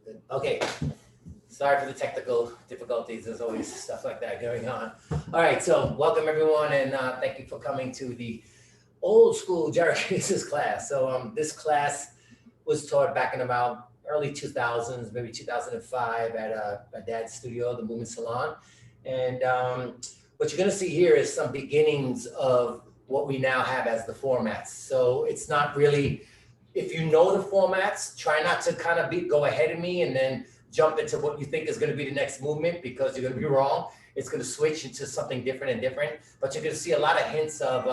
Good. Okay. Sorry for the technical difficulties. There's always stuff like that going on. All right. So welcome everyone, and thank you for coming to the old school GYROKENESIS class. So this class was taught back in about early 2000s, maybe 2005 at my dad's studio, the Movement Salon. And what you're going to see here is some beginnings of what we now have as the formats. So it's not really, if you know the formats, try not to kind of go ahead of me and then jump into what you think is going to be the next movement, because you're going to be wrong. It's going to switch into something different and different. But you're going to see a lot of hints of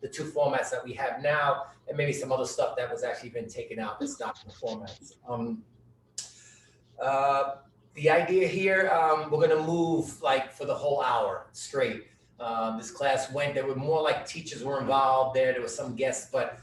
the two formats that we have now, and maybe some other stuff that was actually been taken out that's not in the formats. The idea here, we're going to move like for the whole hour straight. This class went, there were more like teachers were involved there. There were some guests, but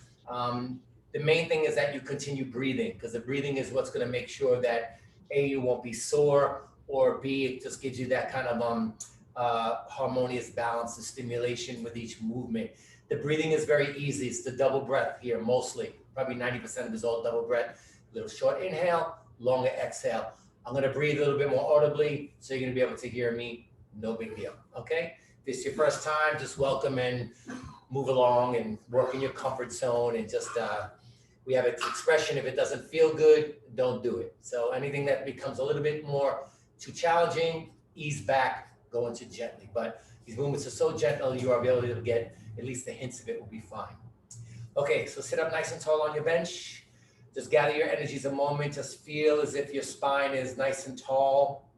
the main thing is that you continue breathing, because the breathing is what's going to make sure that A, you won't be sore, or B, it just gives you that kind of harmonious balance and stimulation with each movement. The breathing is very easy. It's the double breath here, mostly. Probably 90% of it is all double breath. Little short inhale, longer exhale. I'm going to breathe a little bit more audibly, so you're going to be able to hear me. No big deal, okay? If this is your first time, just welcome and move along and work in your comfort zone, and just, we have an expression, if it doesn't feel good, don't do it. So anything that becomes a little bit more too challenging, ease back, go into gently. But these movements are so gentle, you are able to get at least the hints of it will be fine. Okay, so sit up nice and tall on your bench. Just gather your energies a moment. Just feel as if your spine is nice and tall.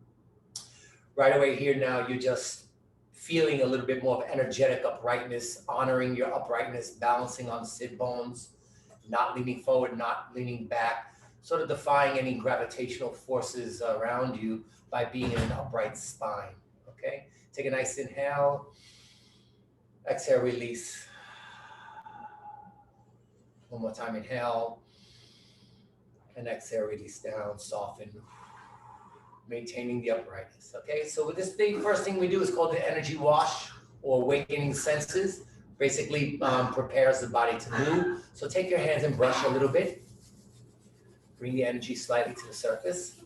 Right away here now, you're just feeling a little bit more of energetic uprightness, honoring your uprightness, balancing on sit bones, not leaning forward, not leaning back, sort of defying any gravitational forces around you by being in an upright spine, okay? Take a nice inhale, exhale, release. One more time, inhale, and exhale, release down, soften, maintaining the uprightness, okay? So with this thing, first thing we do is called the energy wash, or awakening senses. Basically prepares the body to move. So take your hands and brush a little bit. Bring the energy slightly to the surface.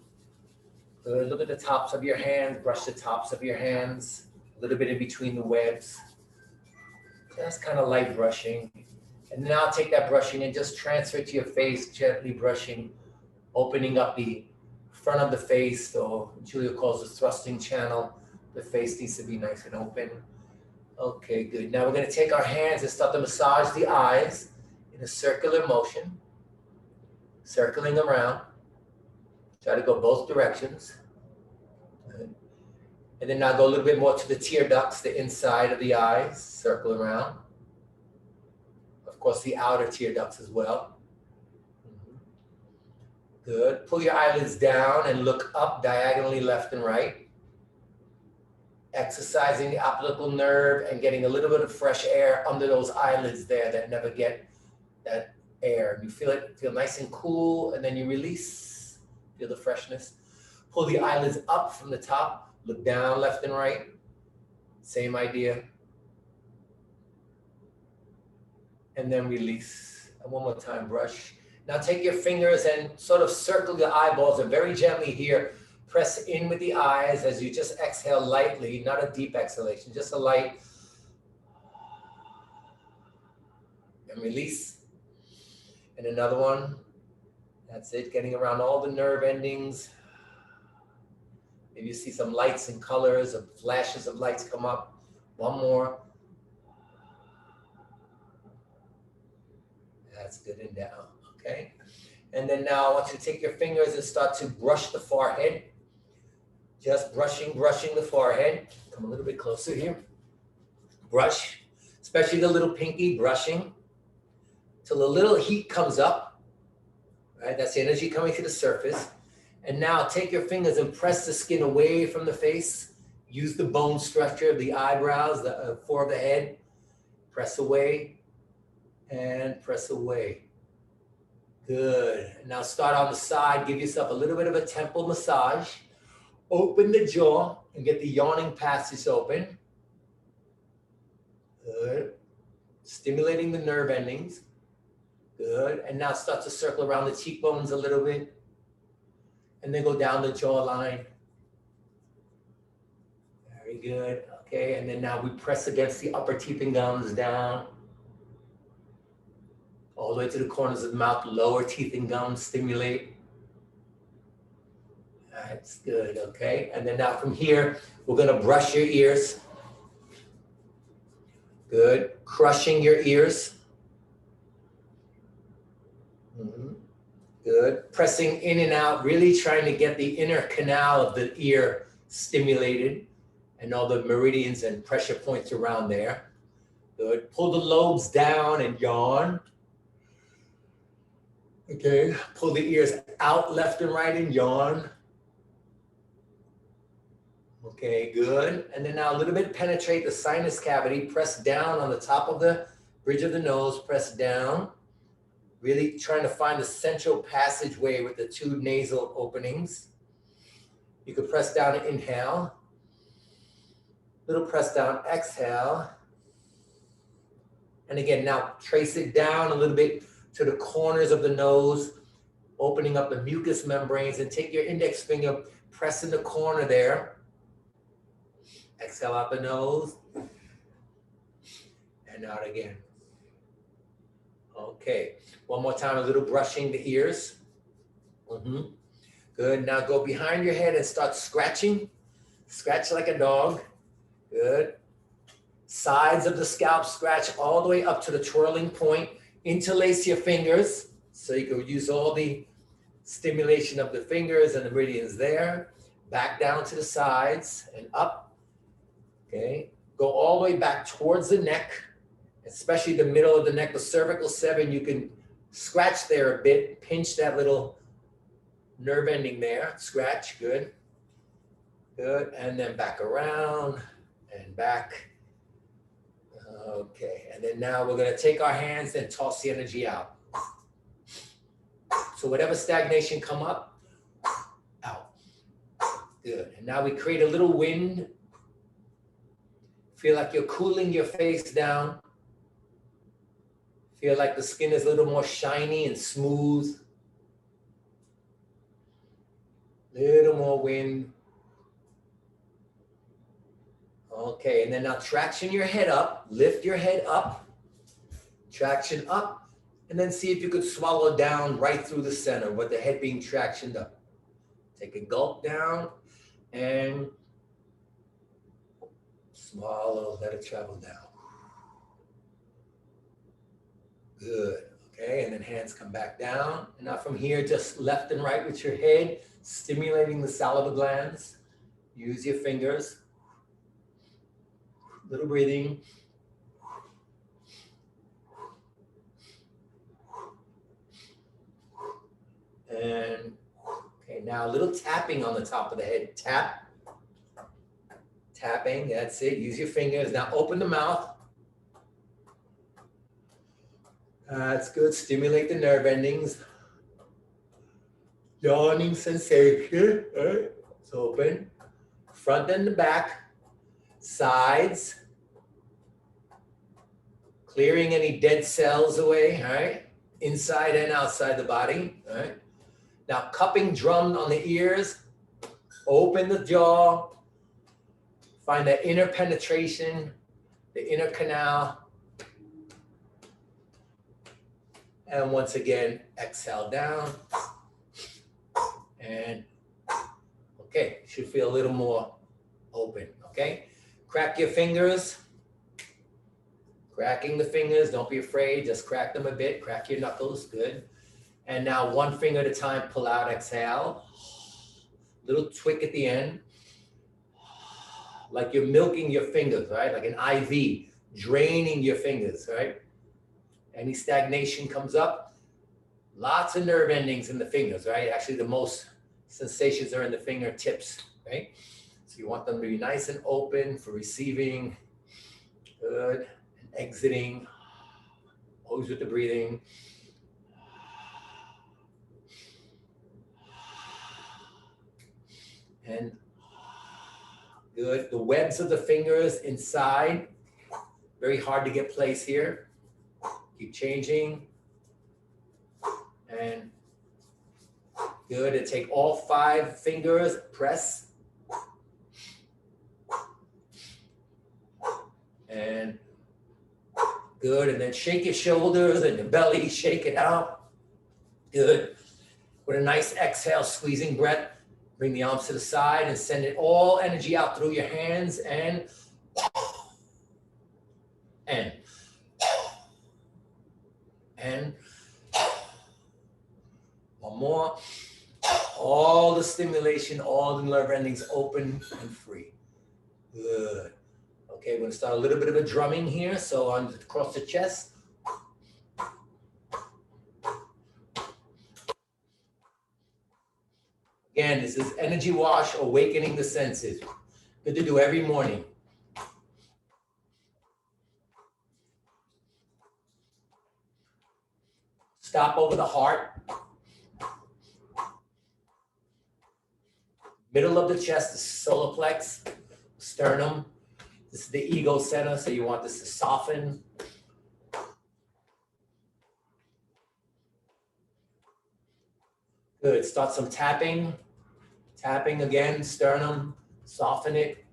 Good. Look at the tops of your hands, brush the tops of your hands, a little bit in between the webs. Just kind of light brushing. And now take that brushing and just transfer it to your face, gently brushing, opening up the front of the face, or Julia calls the thrusting channel. The face needs to be nice and open. Okay, good. Now we're going to take our hands and start to massage the eyes in a circular motion, circling around. Try to go both directions. Good. And then now go a little bit more to the tear ducts, the inside of the eyes, circle around. Of course, the outer tear ducts as well. Good. Pull your eyelids down and look up diagonally left and right. Exercising the optical nerve and getting a little bit of fresh air under those eyelids there that never get that air. You feel it, feel nice and cool, and then you release, feel the freshness. Pull the eyelids up from the top, look down left and right. Same idea. And then release. And one more time, brush. Now take your fingers and sort of circle your eyeballs, and very gently here, press in with the eyes as you just exhale lightly, not a deep exhalation, just a light. And release. And another one. That's it, getting around all the nerve endings. Maybe you see some lights and colors, or flashes of lights come up. One more. That's good and down, okay? And then now I want you to take your fingers and start to brush the forehead. Just brushing the forehead. Come a little bit closer here. Brush, especially the little pinky, brushing till a little heat comes up. Right, that's the energy coming to the surface. And now take your fingers and press the skin away from the face. Use the bone structure of the eyebrows, the four of the head. Press away and press away. Good. Now start on the side. Give yourself a little bit of a temple massage. Open the jaw and get the yawning passage open. Good. Stimulating the nerve endings. Good. And now start to circle around the cheekbones a little bit. and then go down the jawline. Very good. Okay, and then now we press against the upper teeth and gums down. All the way to the corners of the mouth, lower teeth and gums stimulate. That's good, okay? And then now from here, we're gonna brush your ears. Good, crushing your ears. Good, pressing in and out, really trying to get the inner canal of the ear stimulated and all the meridians and pressure points around there. Good, pull the lobes down and yawn. Okay, pull the ears out left and right and yawn. Okay, good. And then now a little bit penetrate the sinus cavity, press down on the top of the bridge of the nose, press down. Really trying to find the central passageway with the two nasal openings. You could press down and inhale. Little press down, exhale. And again, now trace it down a little bit to the corners of the nose, opening up the mucous membranes, and take your index finger, press in the corner there. Exhale out the nose, and out again. Okay, one more time, a little brushing the ears. Good, now go behind your head and start scratching. Scratch like a dog, good. Sides of the scalp, scratch all the way up to the twirling point. Interlace your fingers so you can use all the stimulation of the fingers and the meridians there. Back down to the sides and up. Okay, go all the way back towards the neck, especially the middle of the neck, the cervical 7. You can scratch there a bit, pinch that little nerve ending there. Scratch, good. Good, and then back around and back. Okay, and then now we're gonna take our hands and toss the energy out. So whatever stagnation come up, out. Good, and now we create a little wind. Feel like you're cooling your face down. Feel like the skin is a little more shiny and smooth. Little more wind. Okay, and then now traction your head up, lift your head up, traction up, and then see if you could swallow down right through the center with the head being tractioned up. Take a gulp down and swallow, let it travel down. Good, okay, and then hands come back down. And now from here, just left and right with your head, stimulating the saliva glands. Use your fingers. Little breathing. And okay, now a little tapping on the top of the head. Tap. Tapping, that's it. Use your fingers. Now open the mouth. That's good. Stimulate the nerve endings. Yawning sensation. All right. It's open. Front and the back. Sides. Clearing any dead cells away, all right? Inside and outside the body, all right? Now cupping drum on the ears. Open the jaw. Find that inner penetration, the inner canal. And once again, exhale down. And okay, should feel a little more open, okay? Crack your fingers. Cracking the fingers, don't be afraid, just crack them a bit, crack your knuckles, good. And now one finger at a time, pull out, exhale. Little twick at the end. Like you're milking your fingers, right? Like an IV, draining your fingers, right? Any stagnation comes up, lots of nerve endings in the fingers, right? Actually, the most sensations are in the fingertips, right? So you want them to be nice and open for receiving, good, and exiting, always with the breathing. And good, the webs of the fingers inside, very hard to get place here. Keep changing. And Good, and take all 5 fingers, press. And good, and then shake your shoulders and your belly, shake it out. Good. With a nice exhale, squeezing breath, bring the arms to the side and send it all energy out through your hands and one more. All the stimulation, all the nerve endings open and free. Good. Okay, we're gonna start a little bit of a drumming here. So on across the chest. Again, this is energy wash, awakening the senses. Good to do every morning. Stop over the heart. Middle of the chest, the solar plex, sternum. This is the ego center, so you want this to soften. Good, start some tapping. Tapping again, sternum, soften it.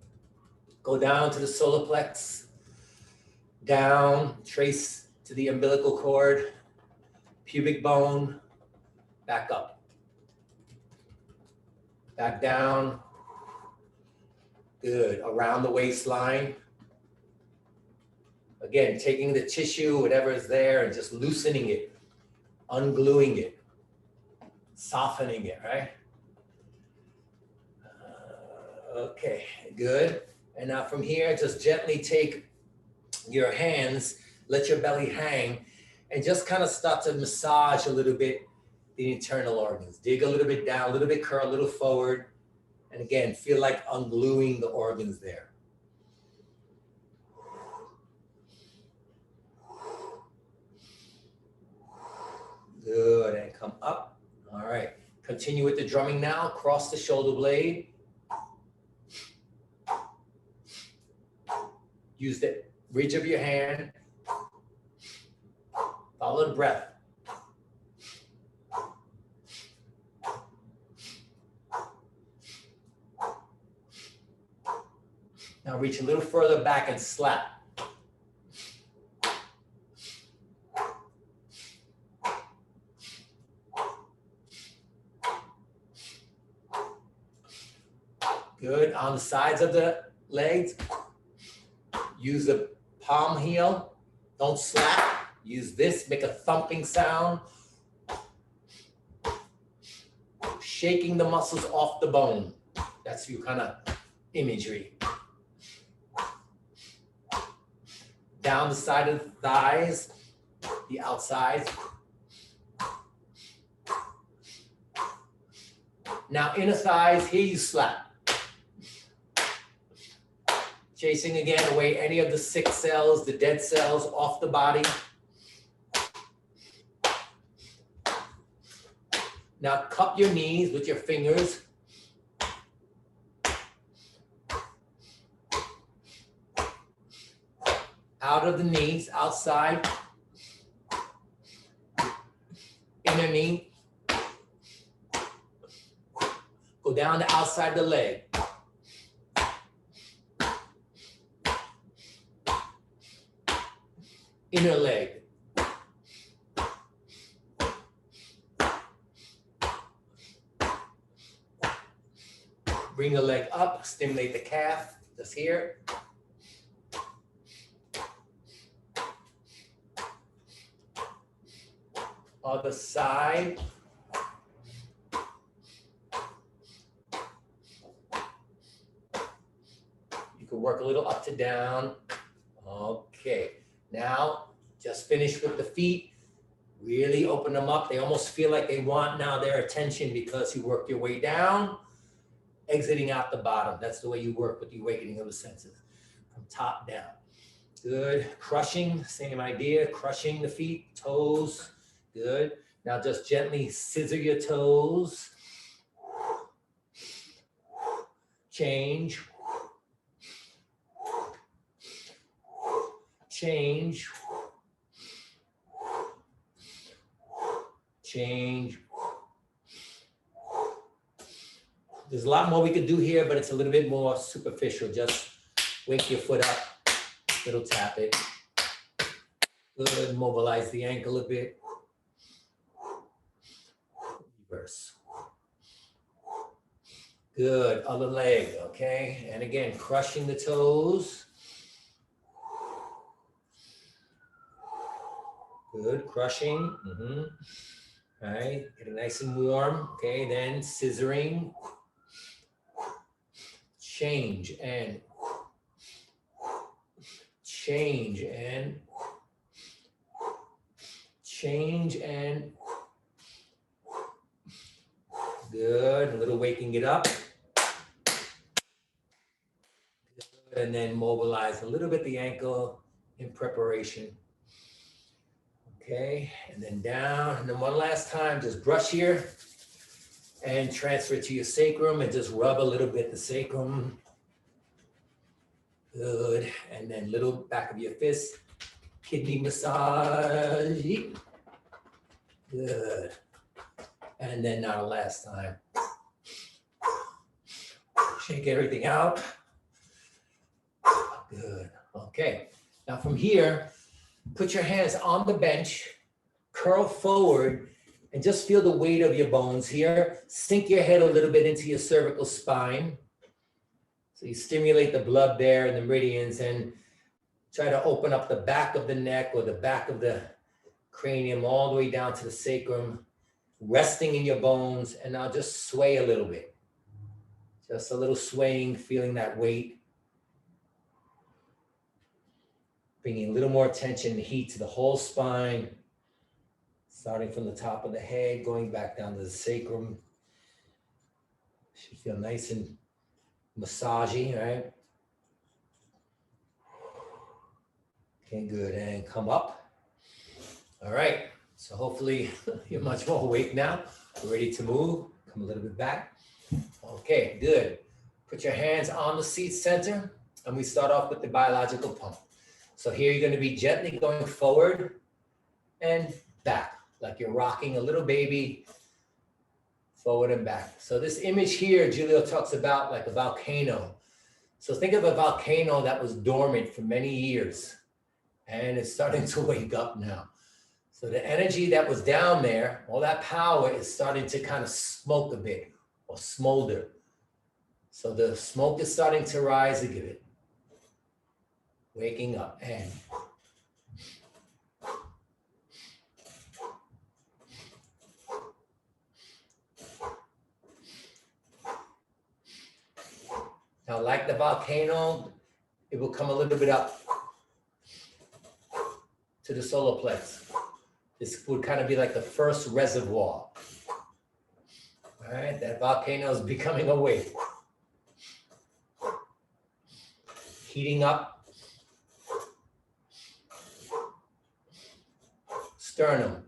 Go down to the solar plex. Down, trace to the umbilical cord, pubic bone, back up. Back down. Good, around the waistline. Again, taking the tissue, whatever is there, and just loosening it, ungluing it, softening it, right? Okay, good. And now from here, just gently take your hands, let your belly hang, and just kind of start to massage a little bit the internal organs. Dig a little bit down, a little bit curl, a little forward. And again, feel like ungluing the organs there. Good, and come up. All right, continue with the drumming now. Cross the shoulder blade. Use the ridge of your hand. Follow the breath. Now reach a little further back and slap. Good, on the sides of the legs. Use the palm heel, don't slap. Use this, make a thumping sound. Shaking the muscles off the bone. That's your kind of imagery. Down the side of the thighs, the outsides. Now inner thighs, here you slap. Chasing again away any of the sick cells, the dead cells off the body. Now cup your knees with your fingers. Out of the knees, outside. Inner knee. Go down the outside of the leg. Inner leg. Bring the leg up, stimulate the calf, just here. Other side. You can work a little up to down. Okay. Now, just finish with the feet. Really open them up. They almost feel like they want now their attention because you worked your way down, exiting out the bottom. That's the way you work with the awakening of the senses, from top down. Good. Crushing, same idea. Crushing the feet, toes. Good. Now just gently scissor your toes. Change. Change. Change. There's a lot more we could do here, but it's a little bit more superficial. Just wake your foot up, little tap it. Good, mobilize the ankle a bit. Reverse. Good, other leg, okay? And again, crushing the toes. Good, crushing. All right, get it nice and warm. Okay, then scissoring. Change and change and change and good. A little waking it up. Good. And then mobilize a little bit the ankle in preparation. Okay, and then down. And then one last time, just brush here and transfer it to your sacrum and just rub a little bit the sacrum. Good. And then little back of your fist, kidney massage. Good. And then now last time. Shake everything out. Good. Okay. Now from here, put your hands on the bench, curl forward, and just feel the weight of your bones here. Sink your head a little bit into your cervical spine. So you stimulate the blood there and the meridians, and try to open up the back of the neck or the back of the cranium all the way down to the sacrum, resting in your bones. And now just sway a little bit. Just a little swaying, feeling that weight. Bringing a little more tension and heat to the whole spine. Starting from the top of the head, going back down to the sacrum. Should feel nice and massagey, right? Okay, good. And come up. All right. So hopefully you're much more awake now. Ready to move. Come a little bit back. Okay, good. Put your hands on the seat center, and we start off with the biological pump. So here you're going to be gently going forward and back, like you're rocking a little baby, forward and back. So this image here, Julio talks about like a volcano. So think of a volcano that was dormant for many years, and it's starting to wake up now. So the energy that was down there, all that power is starting to kind of smoke a bit or smolder. So the smoke is starting to rise a bit. Waking up and now, like the volcano, it will come a little bit up to the solar plex. This would kind of be like the first reservoir. All right, that volcano is becoming awake. Heating up. Sternum.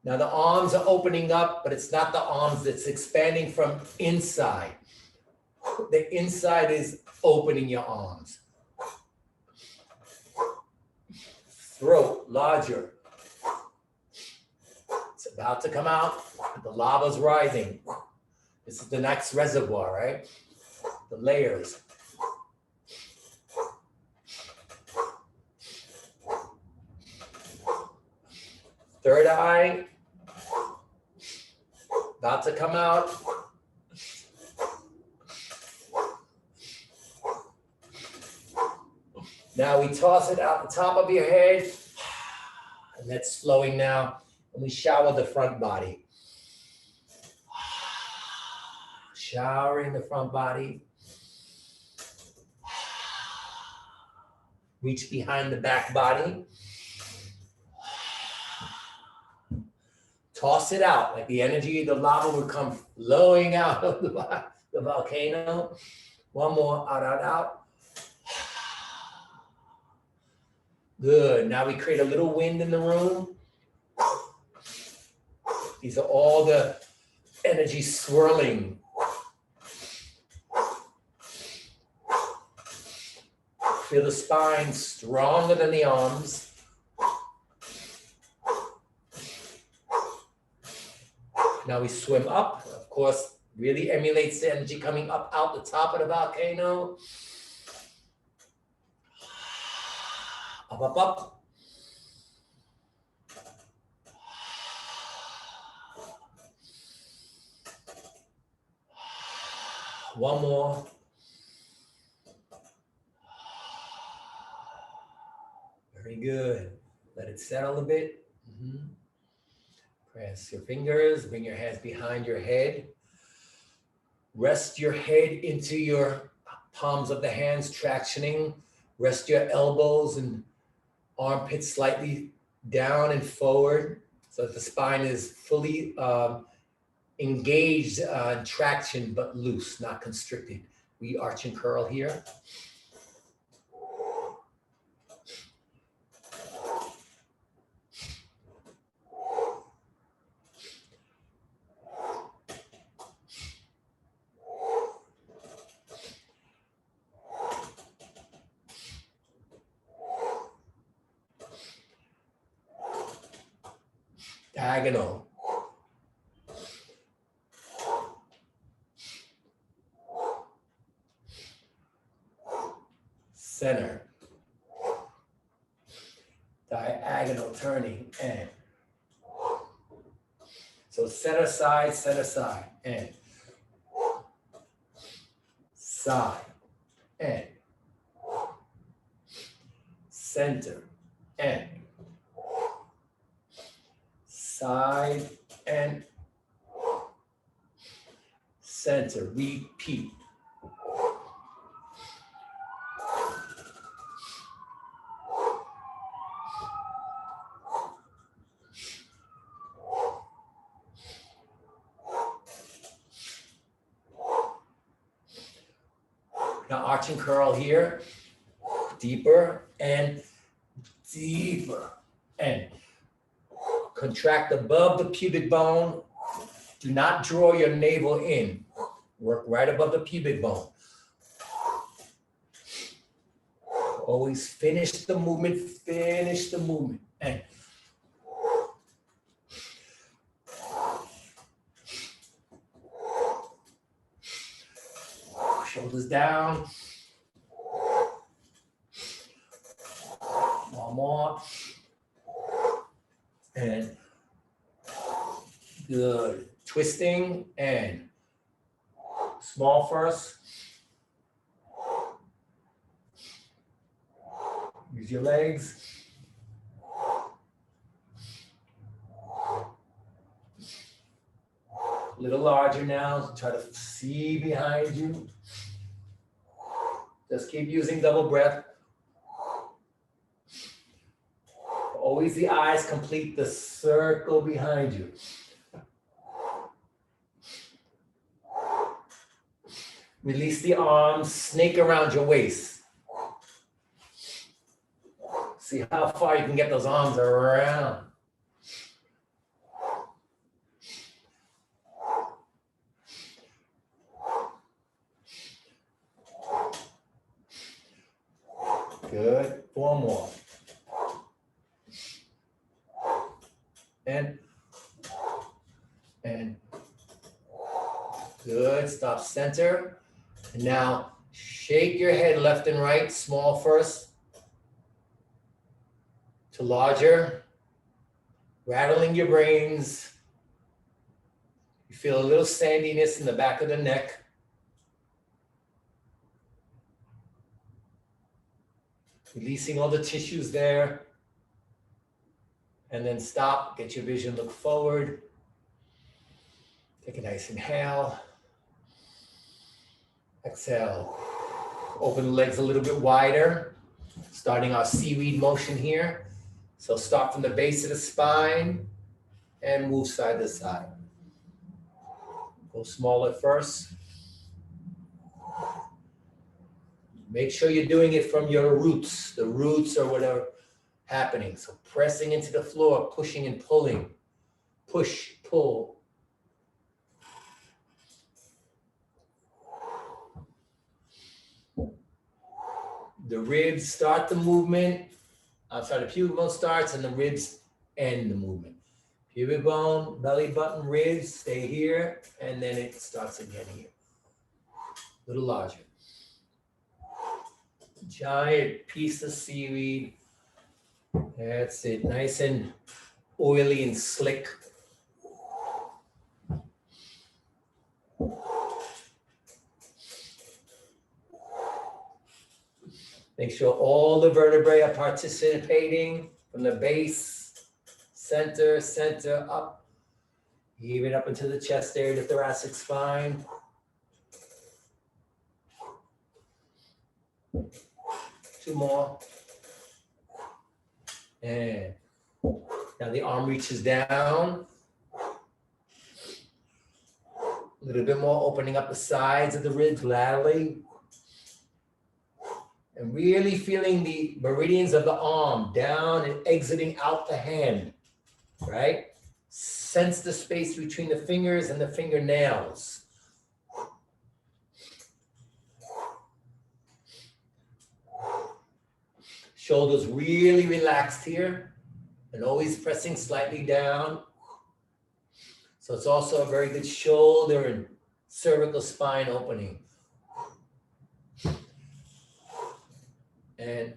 Now the arms are opening up, but it's not the arms that's expanding from inside. The inside is opening your arms. Throat larger. It's about to come out. The lava's rising. This is the next reservoir, right? The layers. Third eye, about to come out. Now we toss it out the top of your head, and that's flowing now. And we shower the front body. Showering the front body. Reach behind the back body. Toss it out, like the energy, the lava would come flowing out of the volcano. One more, out, out, out. Good, now we create a little wind in the room. These are all the energy swirling. Feel the spine stronger than the arms. Now we swim up. Of course, really emulates the energy coming up out the top of the volcano. Up, up, up. One more. Very good. Let it settle a bit. Press your fingers, bring your hands behind your head. Rest your head into your palms of the hands, tractioning. Rest your elbows and armpits slightly down and forward so that the spine is fully engaged traction, but loose, not constricted. We arch and curl here. Diagonal. Center. Diagonal turning and. So center side, and. Side, and. Center, and. Side and center. Repeat. Now arch and curl here. Deeper and deeper. And contract above the pubic bone. Do not draw your navel in. Work right above the pubic bone. Always finish the movement, And shoulders down. One more. And good. Twisting and small first. Use your legs. A little larger now. Try to see behind you. Just keep using double breath. Always the eyes complete the circle behind you. Release the arms, snake around your waist. See how far you can get those arms around. Good. Four more. And good. Stop center. And now shake your head left and right, small first to larger, rattling your brains. You feel a little sandiness in the back of the neck. Releasing all the tissues there. And then stop, get your vision, look forward. Take a nice inhale. Exhale. Open the legs a little bit wider. Starting our seaweed motion here. So start from the base of the spine and move side to side. Go smaller first. Make sure you're doing it from your roots. The roots are whatever happening. So pressing into the floor, pushing and pulling. Push, pull. The ribs start the movement. The pubic bone starts and the ribs end the movement. Pubic bone, belly button, ribs, stay here, and then it starts again here. A little larger. Giant piece of seaweed. That's it, nice and oily and slick. Make sure all the vertebrae are participating from the base, center, up. Even up into the chest area, the thoracic spine. Two more. And now the arm reaches down. A little bit more, opening up the sides of the ribs laterally. And really feeling the meridians of the arm down and exiting out the hand, right? Sense the space between the fingers and the fingernails. Shoulders really relaxed here and always pressing slightly down. So it's also a very good shoulder and cervical spine opening. And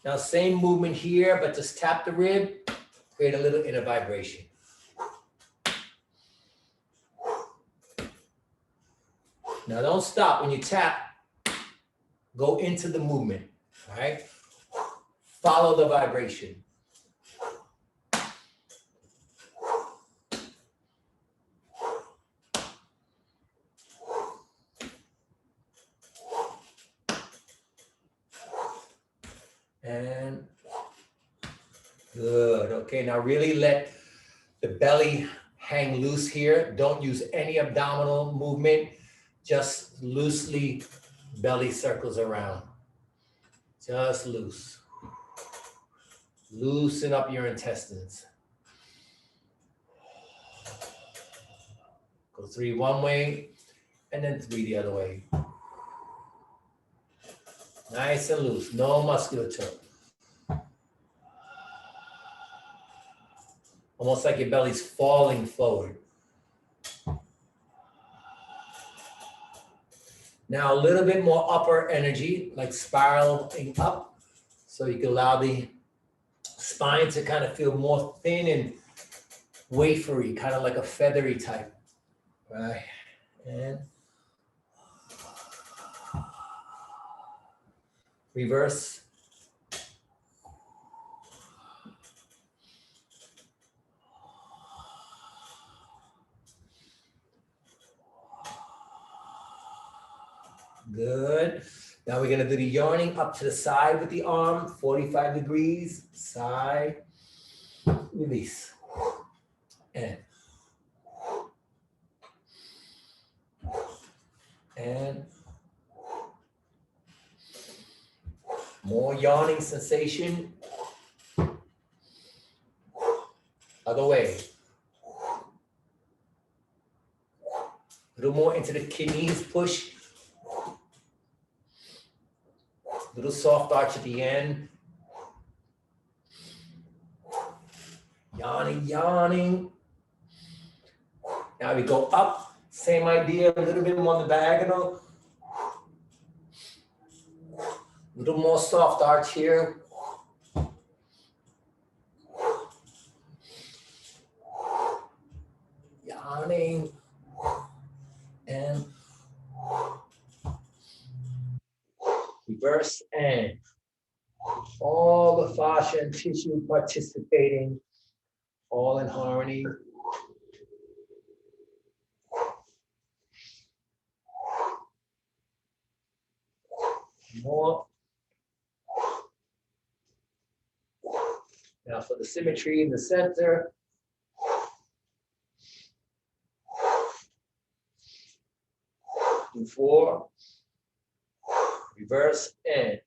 now same movement here, but just tap the rib, create a little inner vibration. Now don't stop. When you tap, go into the movement, all right? Follow the vibration. And good. Okay, now really let the belly hang loose here. Don't use any abdominal movement. Just loosely belly circles around. Just loose. Loosen up your intestines. Go 3 one way and then 3 the other way. Nice and loose, no musculature. Almost like your belly's falling forward. Now a little bit more upper energy, like spiraling up. So you can allow the spine to kind of feel more thin and wafery, kind of like a feathery type. Right, and reverse. Good. Now we're gonna do the yarning up to the side with the arm, 45 degrees, side, release, and more yawning sensation. Other way. A little more into the kidneys, push. Little soft arch at the end. Yawning, yawning. Now we go up, same idea, a little bit more on the diagonal. A little more soft arch here. Yawning. And reverse, and all the fascia and tissue participating, all in harmony. More. Now for the symmetry in the center. Do 4. Reverse, and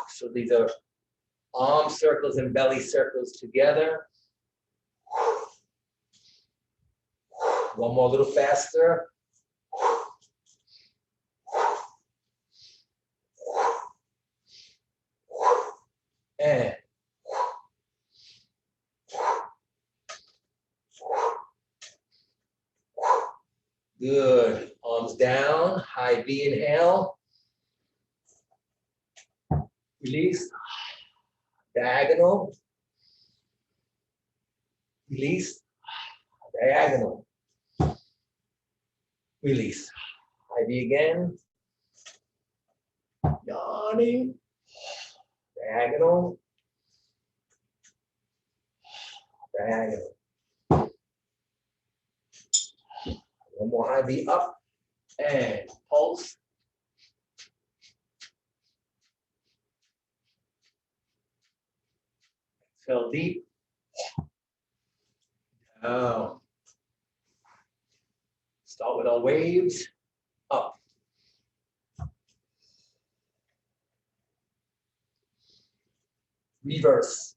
so these are arm circles and belly circles together. One more, a little faster. And Good. Arms down. High V inhale. Release. Diagonal. Release. Diagonal. Release. High V again. Yawning. Diagonal. Diagonal. One more high V up and pulse. Exhale deep. Down. Start with our waves. Up. Reverse.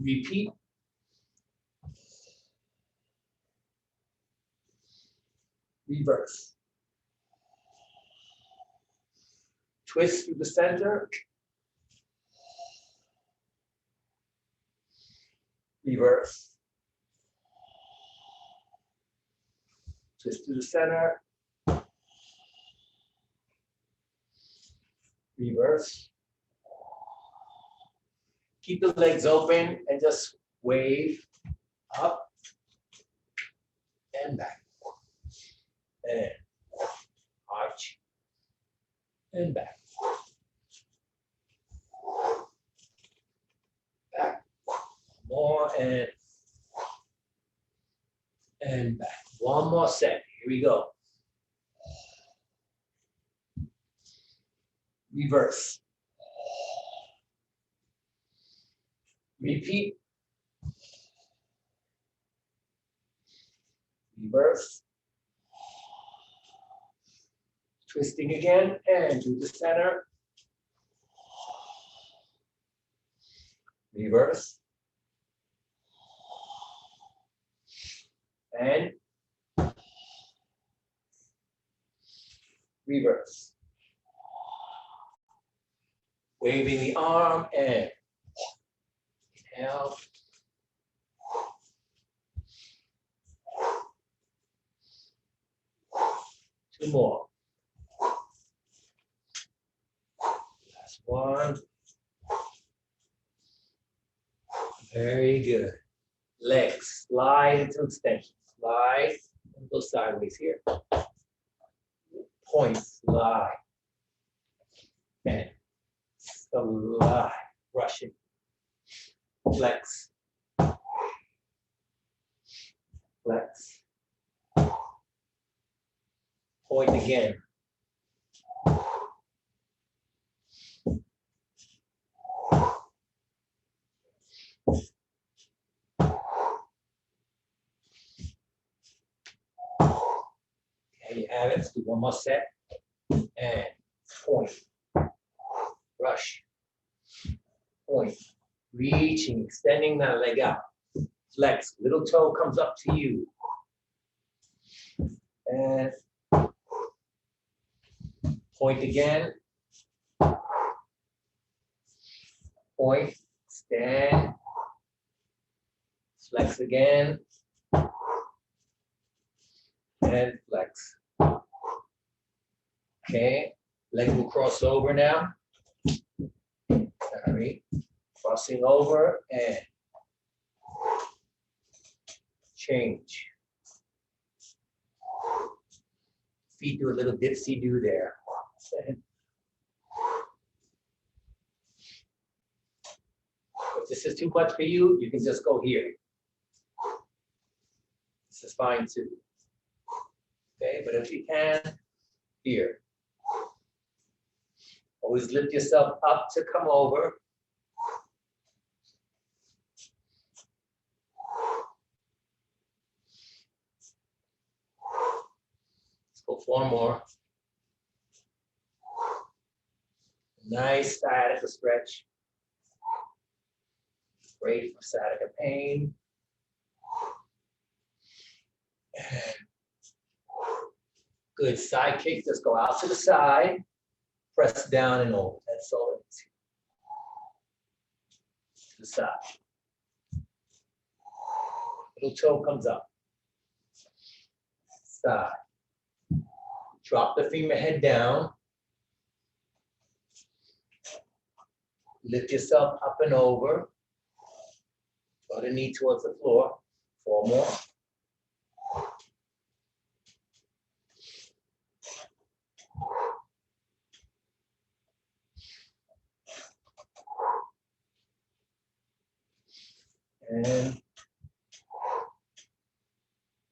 Repeat. Reverse. Twist through the center. Reverse. Twist to the center. Reverse. Keep the legs open and just wave up and back. And arch and back. Back. More and back. One more set. Here we go. Reverse. Repeat. Reverse. Twisting again and to the center. Reverse. And reverse. Waving the arm and inhale. Two more. Last one. Very good. Legs slide into extension. Slide and go sideways here. Point, slide. And slide. Rushing. Flex. Flex. Point again. There you have it. Let's do one more set. And point. Rush. Point. Reaching, extending that leg out. Flex. Little toe comes up to you. And point again. Point. Stand. Flex again. And flex. Okay. Leg will cross over now. Sorry. Crossing over and change. Feet do a little dipsy-do there. If this is too much for you, you can just go here. This is fine too. Okay, but if you can, here. Always lift yourself up to come over. Let's go for more. Nice sciatica stretch. Great for sciatica pain. And good side kick. Just go out to the side. Press down and over. That's all it is. To the side. Little toe comes up. Side. Drop the femur head down. Lift yourself up and over. Draw the knee towards the floor. 4 more. And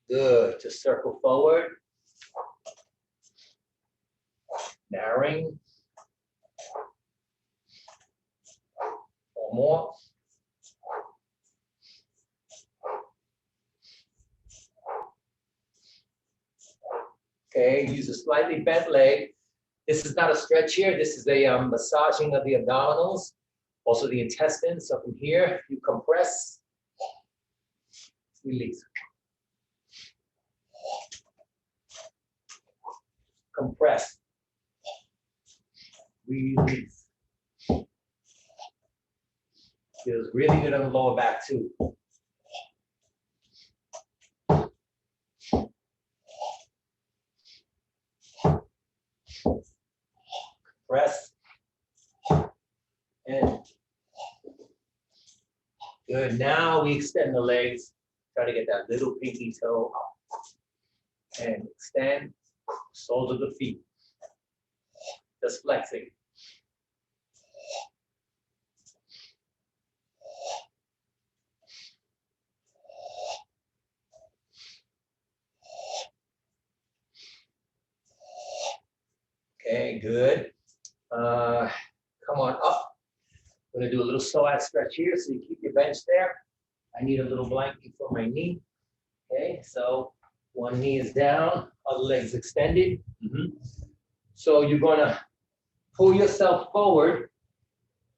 good. Just circle forward. Narrowing. 4 more. Okay, use a slightly bent leg. This is not a stretch here. This is a massaging of the abdominals, also the intestines. So from here, you compress, release. Compress, release. Feels really good on the lower back too. Press. And good. Now we extend the legs. Try to get that little pinky toe up. And extend. Soles of the feet. Just flexing. Okay, good. Come on up. I'm gonna do a little psoas stretch here, so you keep your bench there. I need a little blanket for my knee. Okay, so one knee is down, other leg's extended. So you're gonna pull yourself forward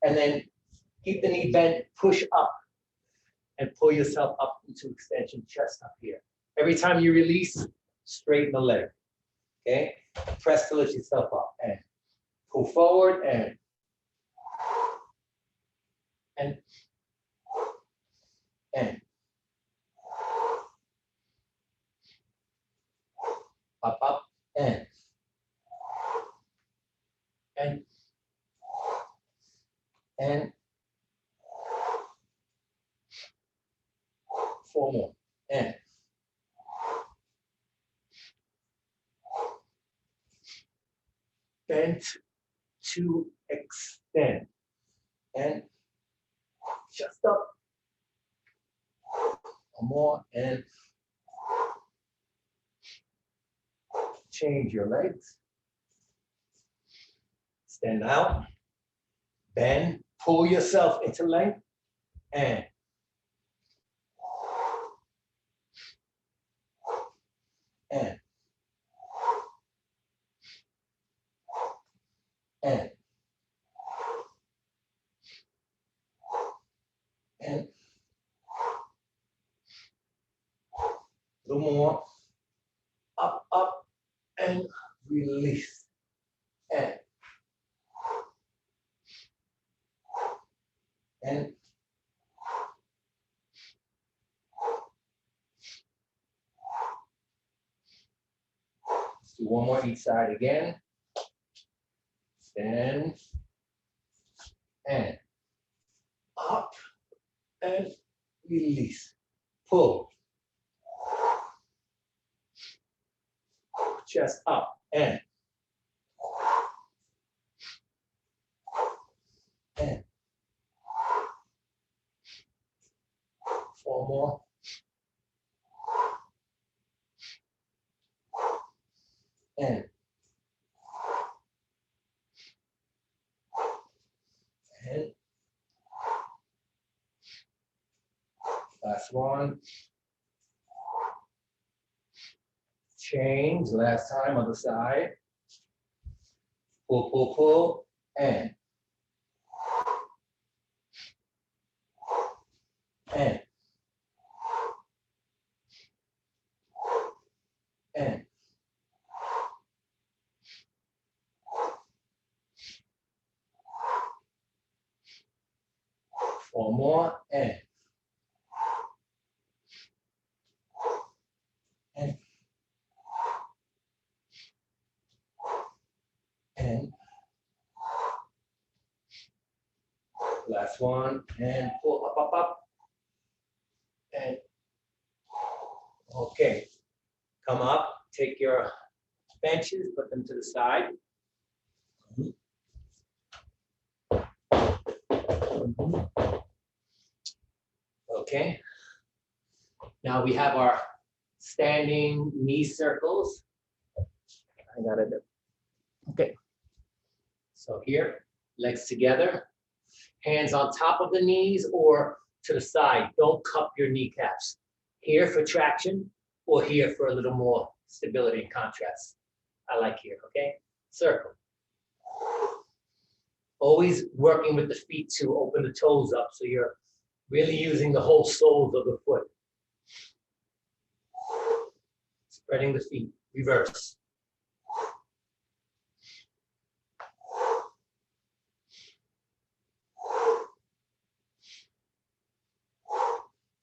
and then keep the knee bent, push up and pull yourself up into extension, chest up here. Every time you release, straighten the leg. Okay, press to lift yourself up and pull forward and up and and 4 more and bent to extend and just up. 1 more and change your legs. Stand out. Bend. Pull yourself into length and and 2 more. Up, and release. And let's do 1 more each side again. Stand and up and release. Pull. Chest up and 4 more. And last one. Change, last time on the side. Pull, and and 4 more and Last one, and pull up, up, up. And okay, come up, take your benches, put them to the side. Okay. Now we have our standing knee circles. I got it. Okay. So here, legs together, hands on top of the knees or to the side. Don't cup your kneecaps. Here for traction or here for a little more stability and contrast. I like here, okay? Circle. Always working with the feet to open the toes up so you're really using the whole soles of the foot. Spreading the feet, reverse.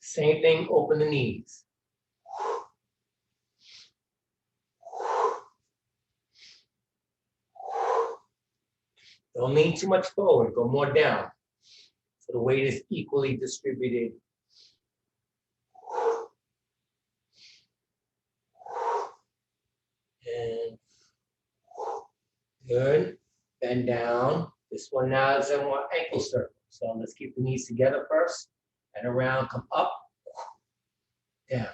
Same thing, open the knees. Don't lean too much forward, go more down. So the weight is equally distributed. And good, bend down. This one now is a more ankle circle. So let's keep the knees together first. And around, come up, down.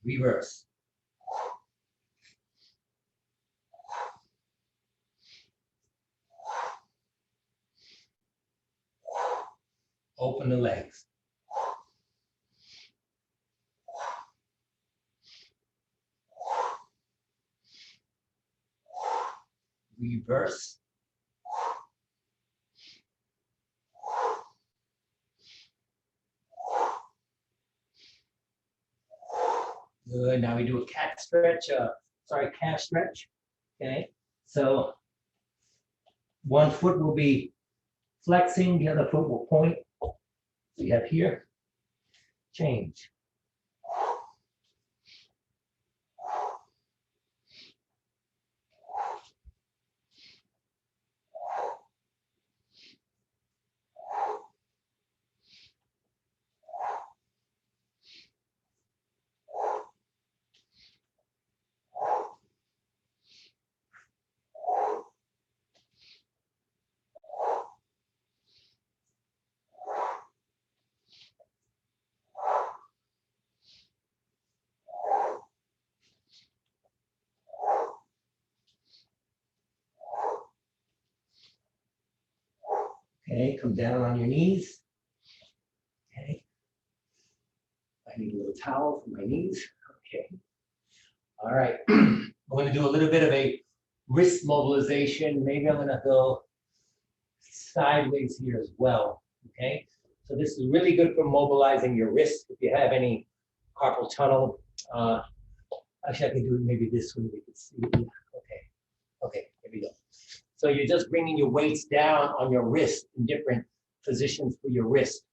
Reverse. Open the legs. Reverse. Good. Now we do a cat stretch. Calf stretch. Okay. So one foot will be flexing, the other foot will point. We have here. Change. Okay, come down on your knees. Okay. I need a little towel for my knees. Okay. All right. I'm going to do a little bit of a wrist mobilization. Maybe I'm going to go sideways here as well. Okay. So this is really good for mobilizing your wrist. If you have any carpal tunnel, actually I can do it maybe this way. You can see. Okay. Okay. Here we go. So you're just bringing your weights down on your wrist in different positions for your wrist.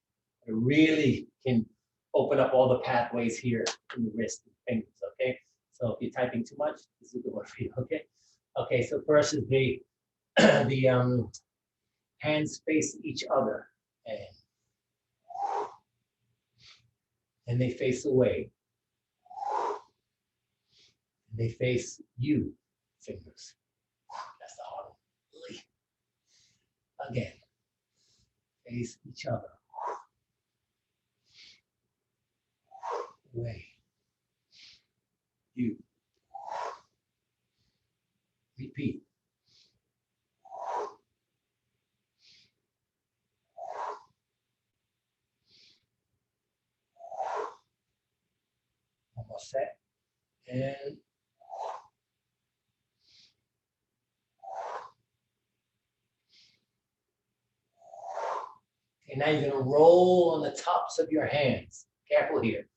It really can open up all the pathways here in the wrist and fingers, okay? So if you're typing too much, this is a good one for you, okay? Okay, so first is the hands face each other, and they face away. They face you, fingers. That's the hard one. Again, face each other. Away. You. Repeat. Almost set. And okay, now you're going to roll on the tops of your hands. Careful here.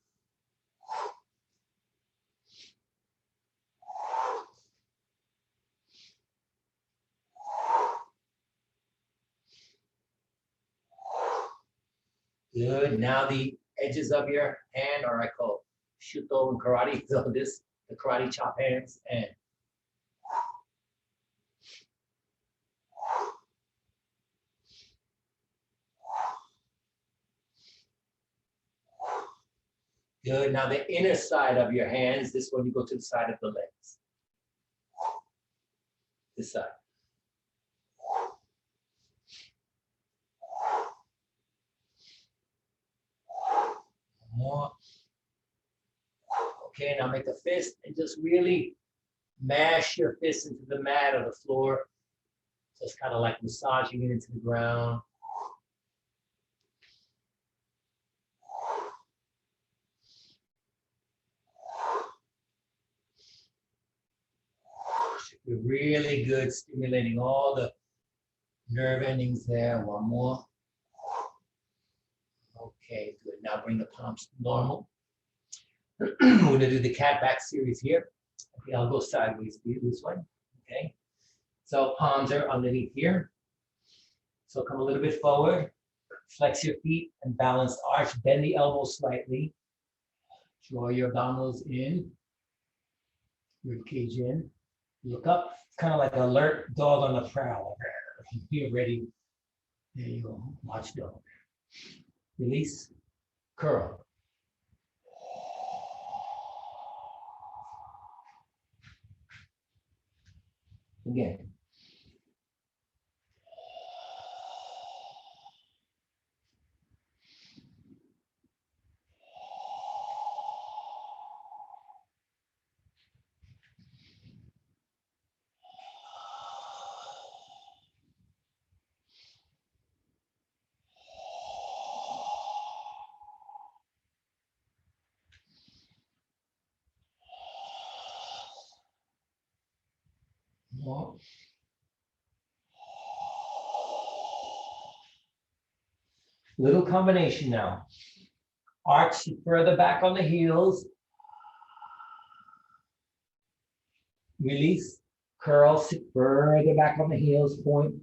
Good. Now the edges of your hand, or I call shuto in karate, so this, the karate chop hands, and Good. Now the inner side of your hands, this one you go to the side of the legs. This side. More. Okay, now make a fist and just really mash your fist into the mat or the floor. Just kind of like massaging it into the ground. Should be really good, stimulating all the nerve endings there. One more. Okay, good. Now bring the palms to normal. We're going to do the cat back series here. Okay, I'll go sideways for you this way. Okay. So palms are underneath here. So come a little bit forward. Flex your feet and balanced arch. Bend the elbows slightly. Draw your abdominals in. Rib cage in. Look up. It's kind of like an alert dog on the prowl. Be ready. There you go. Watch dog. Release. Curl. Again. More. Little combination now. Arch further back on the heels. Release. Curl, sit further back on the heels, point.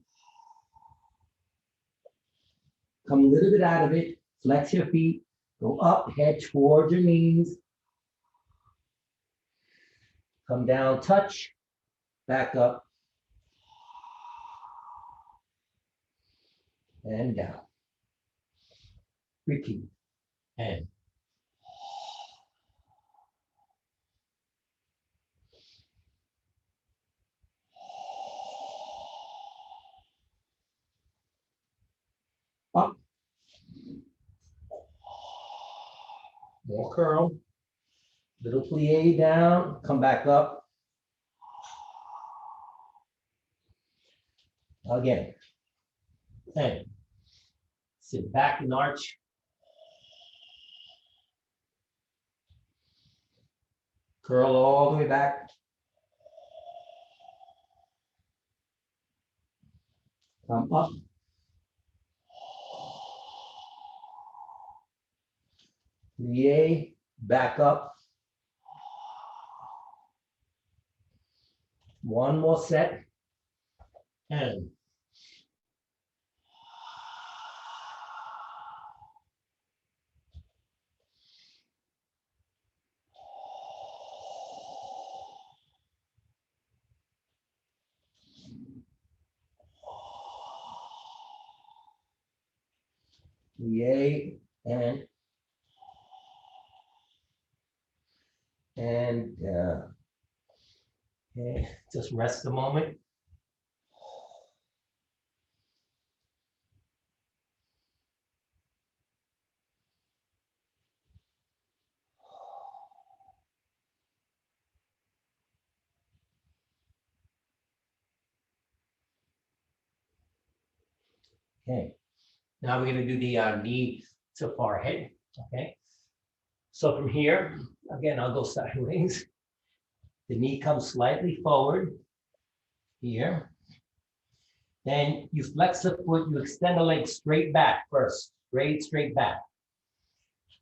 Come a little bit out of it. Flex your feet. Go up, head towards your knees. Come down, touch. Back up. And down. Repeat. And. Up. More curl. Little plie down. Come back up. Again. And. Sit back and arch. Curl all the way back. Come up. Plie, back up. One more set. And. Plie, and okay, just rest a moment. Okay, now we're going to do the knee to forehead. Okay, so from here, again, I'll go sideways. The knee comes slightly forward here. Then you flex the foot, you extend the leg straight back first, straight back.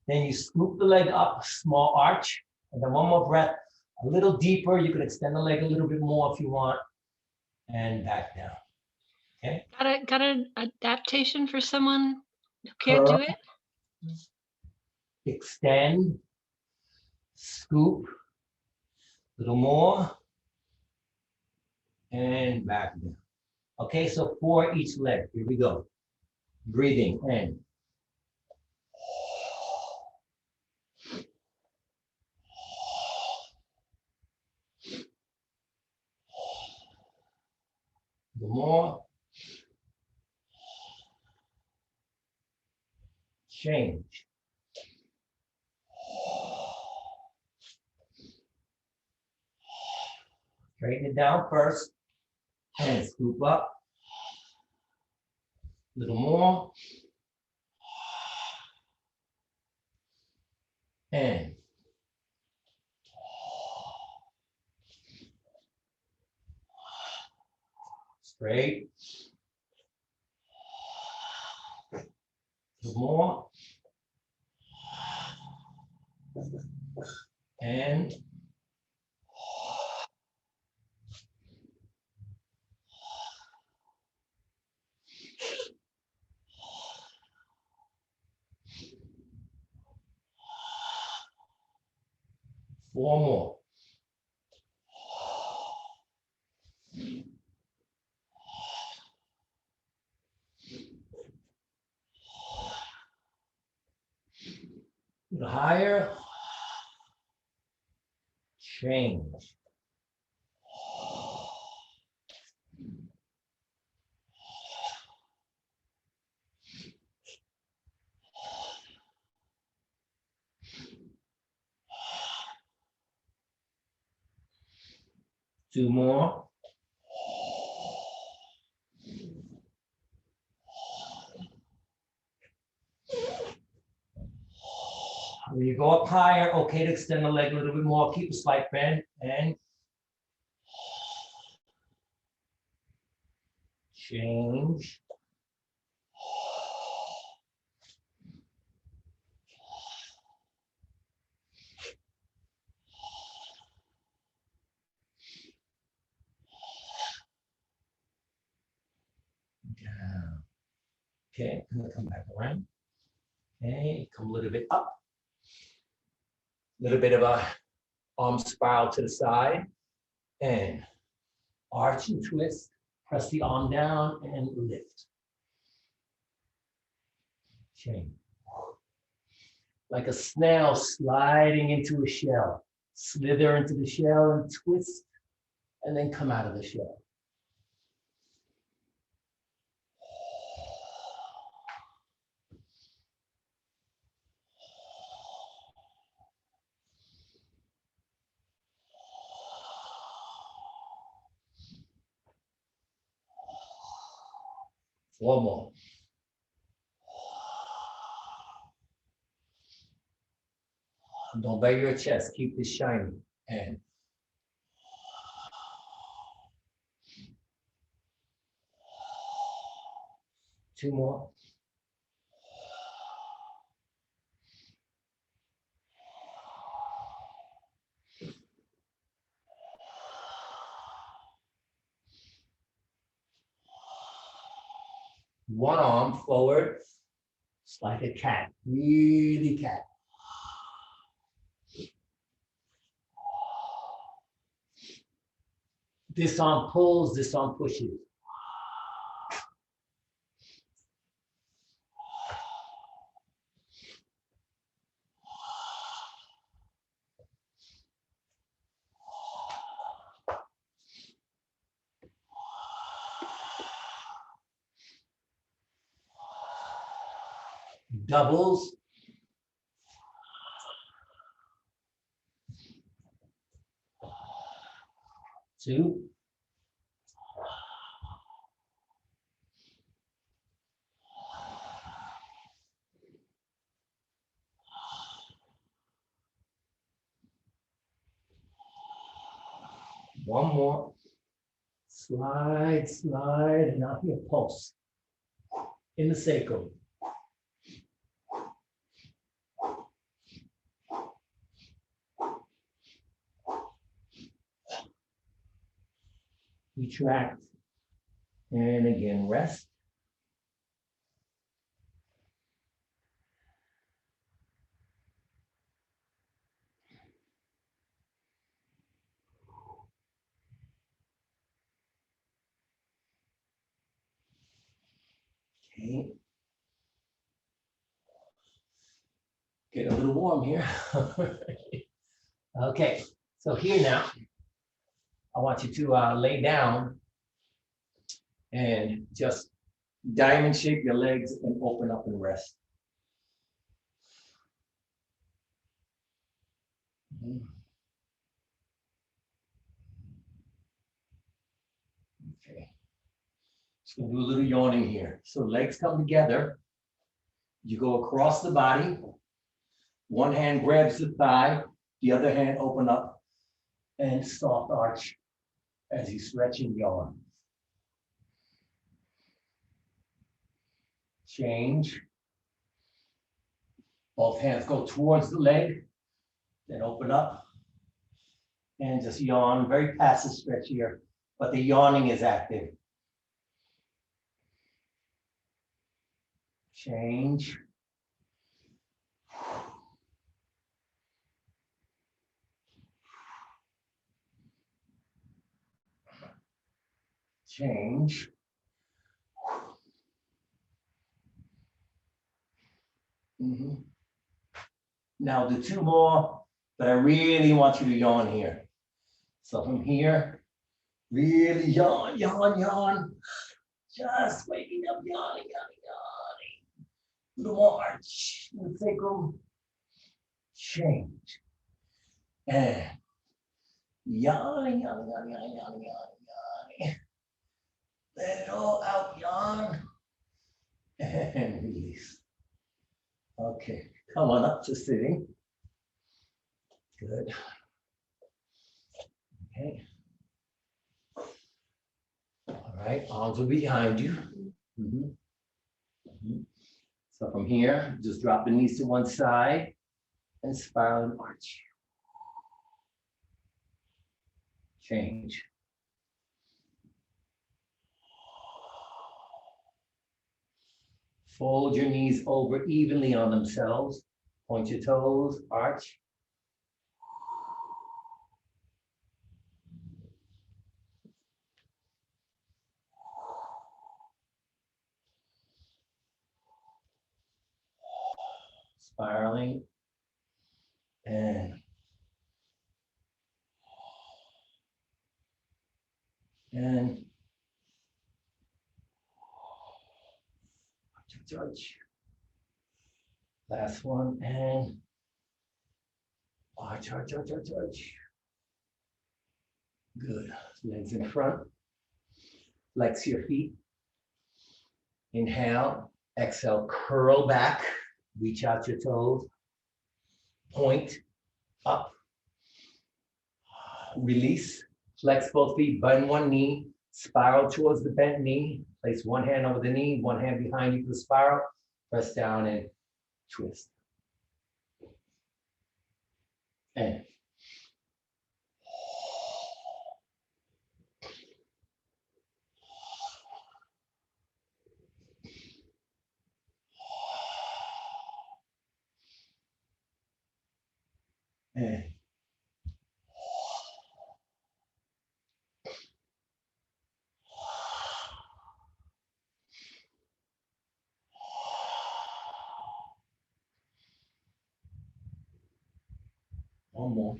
Then you scoop the leg up, small arch, and then one more breath, a little deeper. You can extend the leg a little bit more if you want, and back down. Okay. Got an adaptation for someone who can't do it? Extend, scoop, a little more, and back down. Okay, so 4 each leg. Here we go. Breathing in. little more. Change. Straighten it down first. And scoop up. A little more. And straight. A little more. And four more. A little higher. Change. Two more. When you go up higher, okay to extend the leg a little bit more, keep a slight bend, and change. Down. Okay, I'm gonna come back around. Okay, come a little bit up. A little bit of a arm spiral to the side, and arch and twist. Press the arm down and lift. Change. Like a snail sliding into a shell. Slither into the shell and twist, and then come out of the shell. Four more. Don't bare your chest. Keep this shiny. And two more. One arm forward. It's like a cat. Really cat. This arm pulls, this arm pushes. Doubles. Two. One more. Slide, slide, and now here, pulse. In the sacrum. Retract. And again, rest. Okay. Get a little warm here. Okay, so here now, I want you to lay down And just diamond shape your legs and open up and rest. Okay. Just gonna do a little yawning here. So legs come together. You go across the body. One hand grabs the thigh, the other hand open up and soft arch as you stretch and yawn. Change. Both hands go towards the leg, then open up and just yawn. Very passive stretch here, but the yawning is active. Change. Change. Now do two more, but I really want you to yawn here. So from here, really yawn, yawn, yawn. Just waking up, yawning, yawning, yawning. A little more arch in the sacrum. Change. And yawning, yawning, yawning, yawning, yawning, yawning. Let it all out, yawn. And release. Okay, come on up to sitting. Good. Okay. All right, arms will be behind you. So from here, just drop the knees to one side and spiral and arch. Change. Fold your knees over evenly on themselves. Point your toes, arch. Spiraling. And arch. Last one, and arch, arch, arch, arch, arch. Good. Legs in front. Flex your feet. Inhale. Exhale. Curl back. Reach out your toes. Point up. Release. Flex both feet. Bend one knee. Spiral towards the bent knee. Place one hand over the knee. One hand behind you for the spiral. Press down and twist. And one more.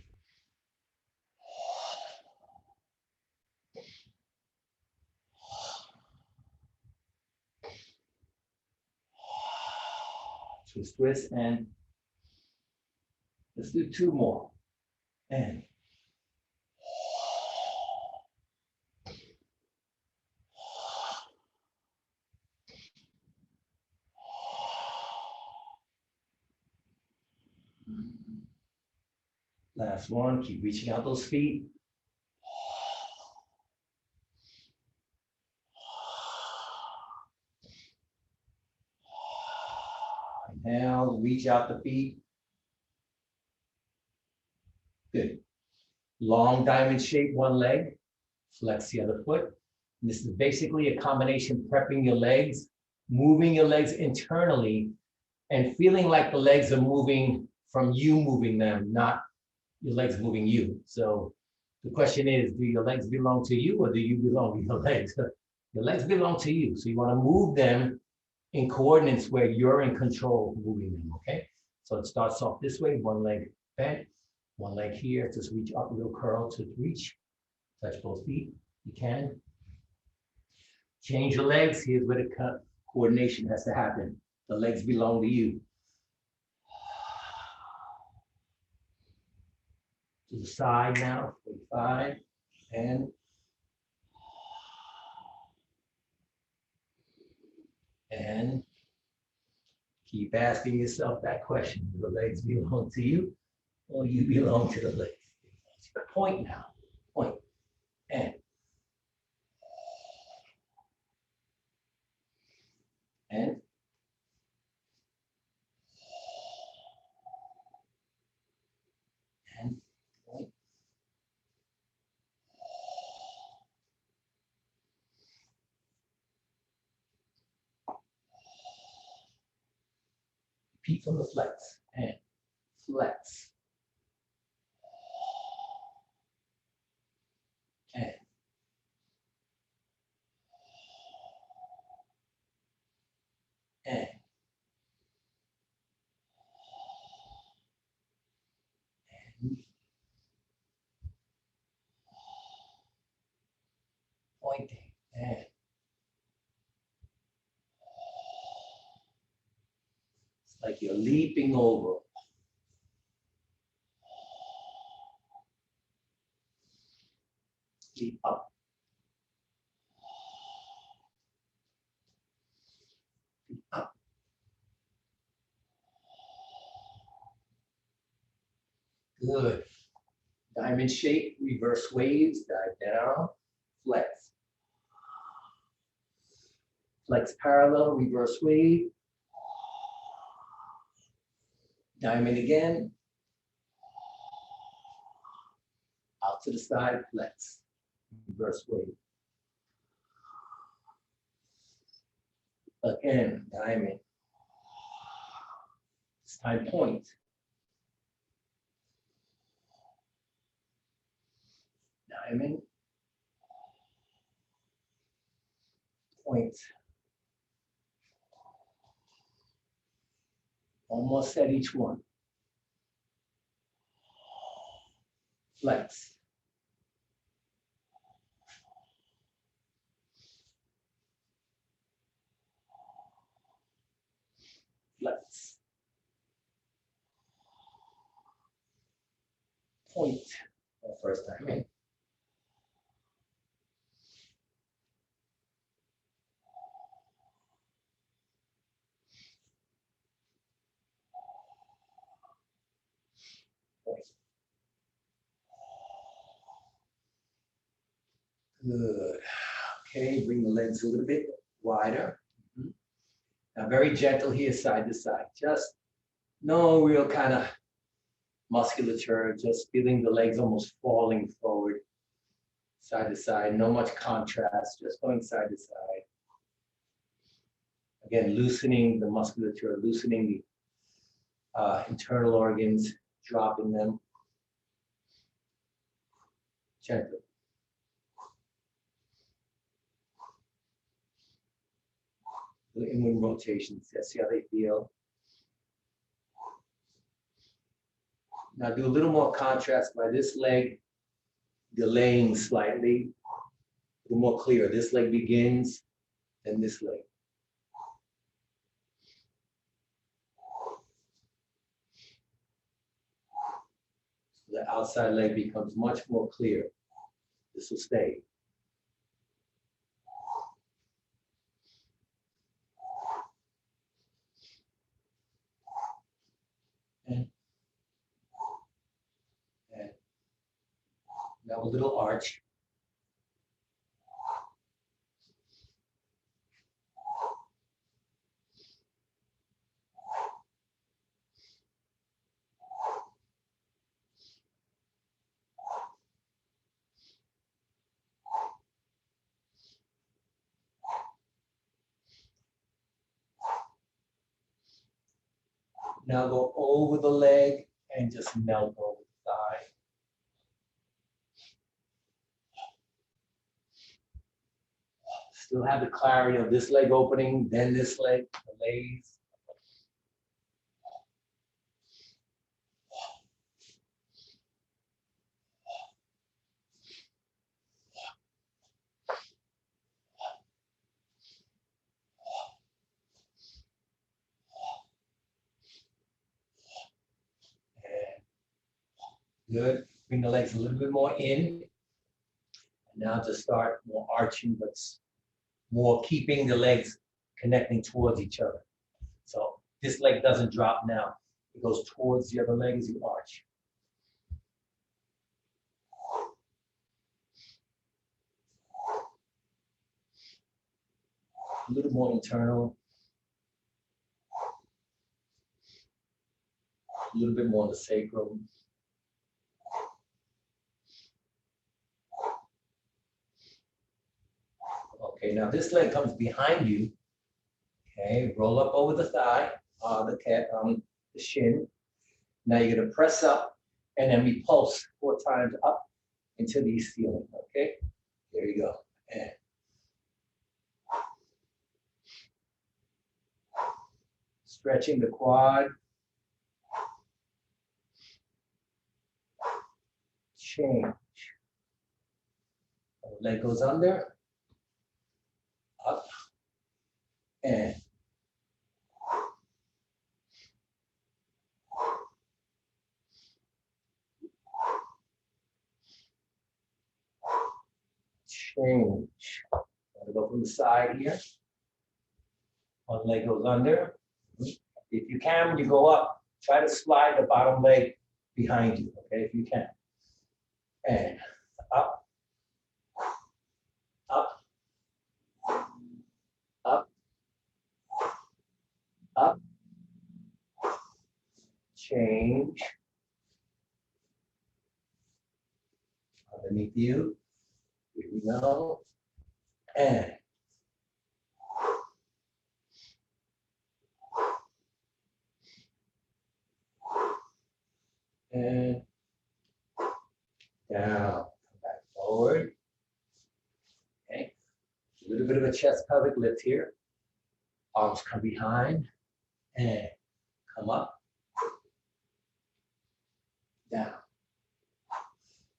Twist, and let's do two more. And last one. Keep reaching out those feet. Inhale, reach out the feet. Good. Long diamond shape, one leg. Flex the other foot. And this is basically a combination prepping your legs, moving your legs internally, and feeling like the legs are moving from you moving them, not your legs moving you. So the question is, do your legs belong to you or do you belong to your legs? Your legs belong to you. So you want to move them in coordinates where you're in control of moving them, okay? So it starts off this way, one leg bent, one leg here, just reach up, a little curl to reach, touch both feet, you can. Change your legs. Here's where the coordination has to happen. The legs belong to you. To the side now, 45, and keep asking yourself that question. Do the legs belong to you or you belong to the legs? Point now, point, and and point. Repeat from the flex, and flex, and and pointing, and it's like you're leaping over. Leap up. Leap up. Good. Diamond shape, reverse waves, dive down, flex. Flex parallel, reverse wave. Diamond again. Out to the side, flex. Reverse wave. Again, diamond. This time point. Diamond. Point. Almost at each one. Flex. Flex. Point. First time in. Point. Good. Okay, bring the legs a little bit wider. Now very gentle here, side to side. Just no real kind of musculature, just feeling the legs almost falling forward, side to side. No much contrast, just going side to side. Again, loosening the musculature, loosening the internal organs, dropping them. Gently. The inward rotations, see how they feel. Now do a little more contrast by this leg delaying slightly, a little more clear. This leg begins, then this leg. So the outside leg becomes much more clear. This will stay. And now a little arch. Now go over the leg and just melt over the thigh. Still have the clarity of this leg opening, then this leg, delays. Good. Bring the legs a little bit more in. And now to start more arching, but more keeping the legs connecting towards each other. So this leg doesn't drop now. It goes towards the other leg as you arch. A little more internal. A little bit more on the sacrum. Okay, now this leg comes behind you. Okay, roll up over the thigh, the shin. Now you're gonna press up and then we pulse 4 times up into the ceiling, okay? There you go. And stretching the quad. Change. The leg goes under, up, and change. I'll go from the side here. One leg goes under. If you can, when you go up, try to slide the bottom leg behind you, okay, if you can. And up, up, up, up, change. Underneath you. Here we go. And down, come back forward. Okay, a little bit of a chest pelvic lift here. Arms come behind and come up, down.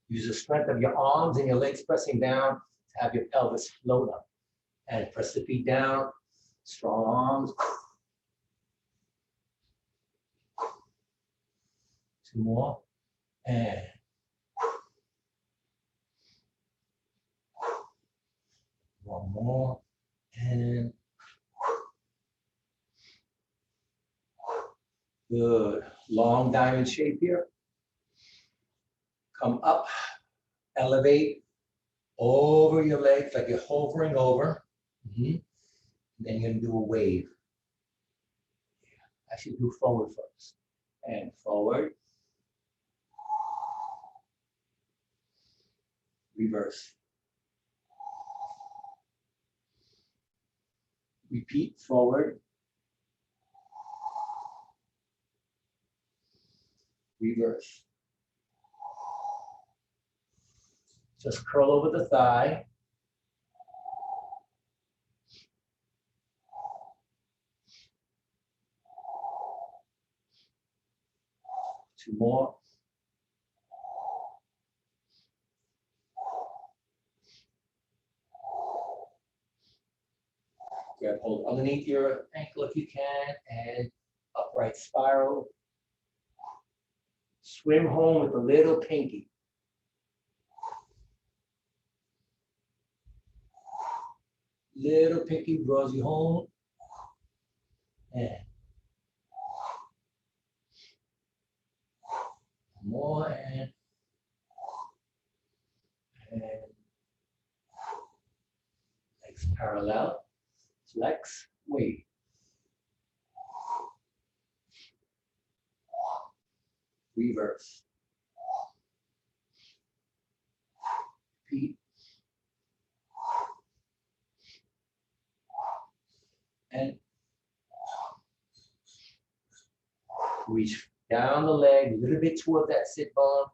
Use the strength of your arms and your legs pressing down to have your pelvis float up. And press the feet down, strong arms. 2 more, and one more, and good. Long diamond shape here. Come up, elevate over your legs like you're hovering over. And then you're gonna do a wave. Actually do forward first. And forward. Reverse. Repeat, forward. Reverse. Just curl over the thigh. Two more. Grab hold underneath your ankle if you can, and upright spiral. Swim home with a little pinky. Little pinky draws you home. And more, and legs parallel. Flex, wait. Reverse. Repeat. And reach down the leg a little bit toward that sit bone.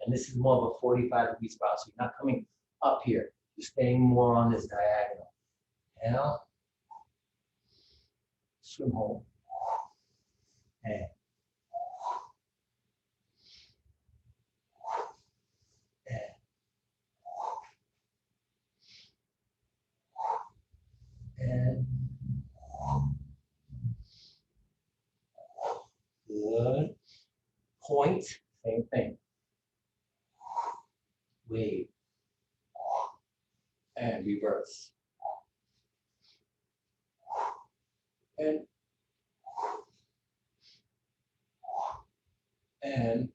And this is more of a 45-degree spiral. So you're not coming up here. You're staying more on this diagonal. Now, swim home. And good. Point, same thing. wave, and reverse. And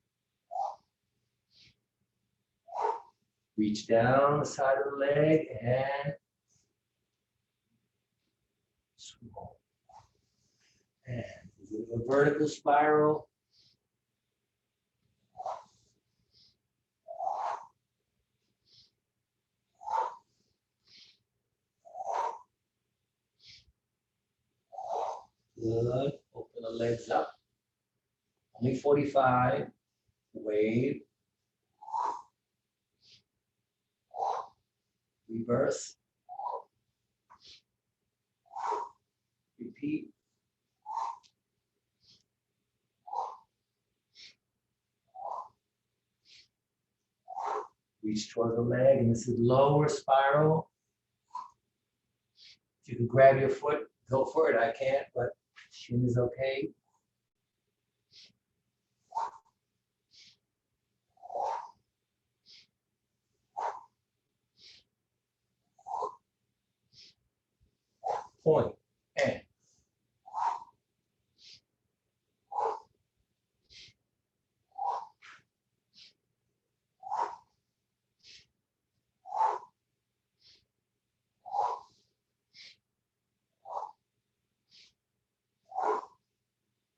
reach down the side of the leg and swirl. And a vertical spiral. Good. Open the legs up. Only 45. Wave. Reverse. Repeat. Reach toward the leg, and this is lower spiral. If you can grab your foot, go for it. I can't, but shin is okay. Point and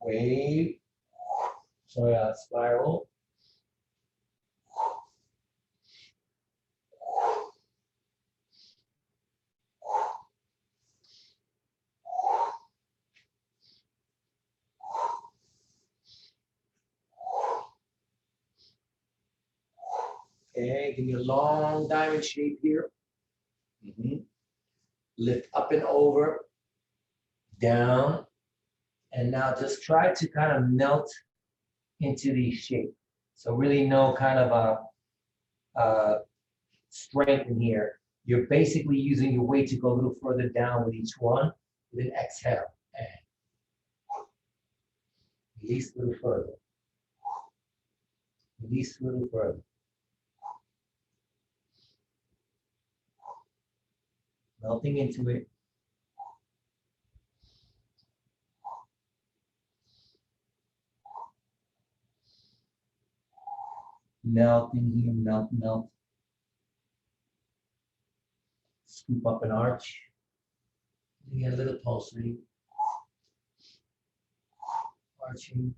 wave. So spiral. Okay, give me a long diamond shape here. Lift up and over, down, and now just try to kind of melt into the shape. So really no kind of a strength in here. You're basically using your weight to go a little further down with each one. Then exhale and release a little further. Release a little further. Melting into it. Melting here, melt, melt. Scoop up an arch. You get a little pulsing. Arching.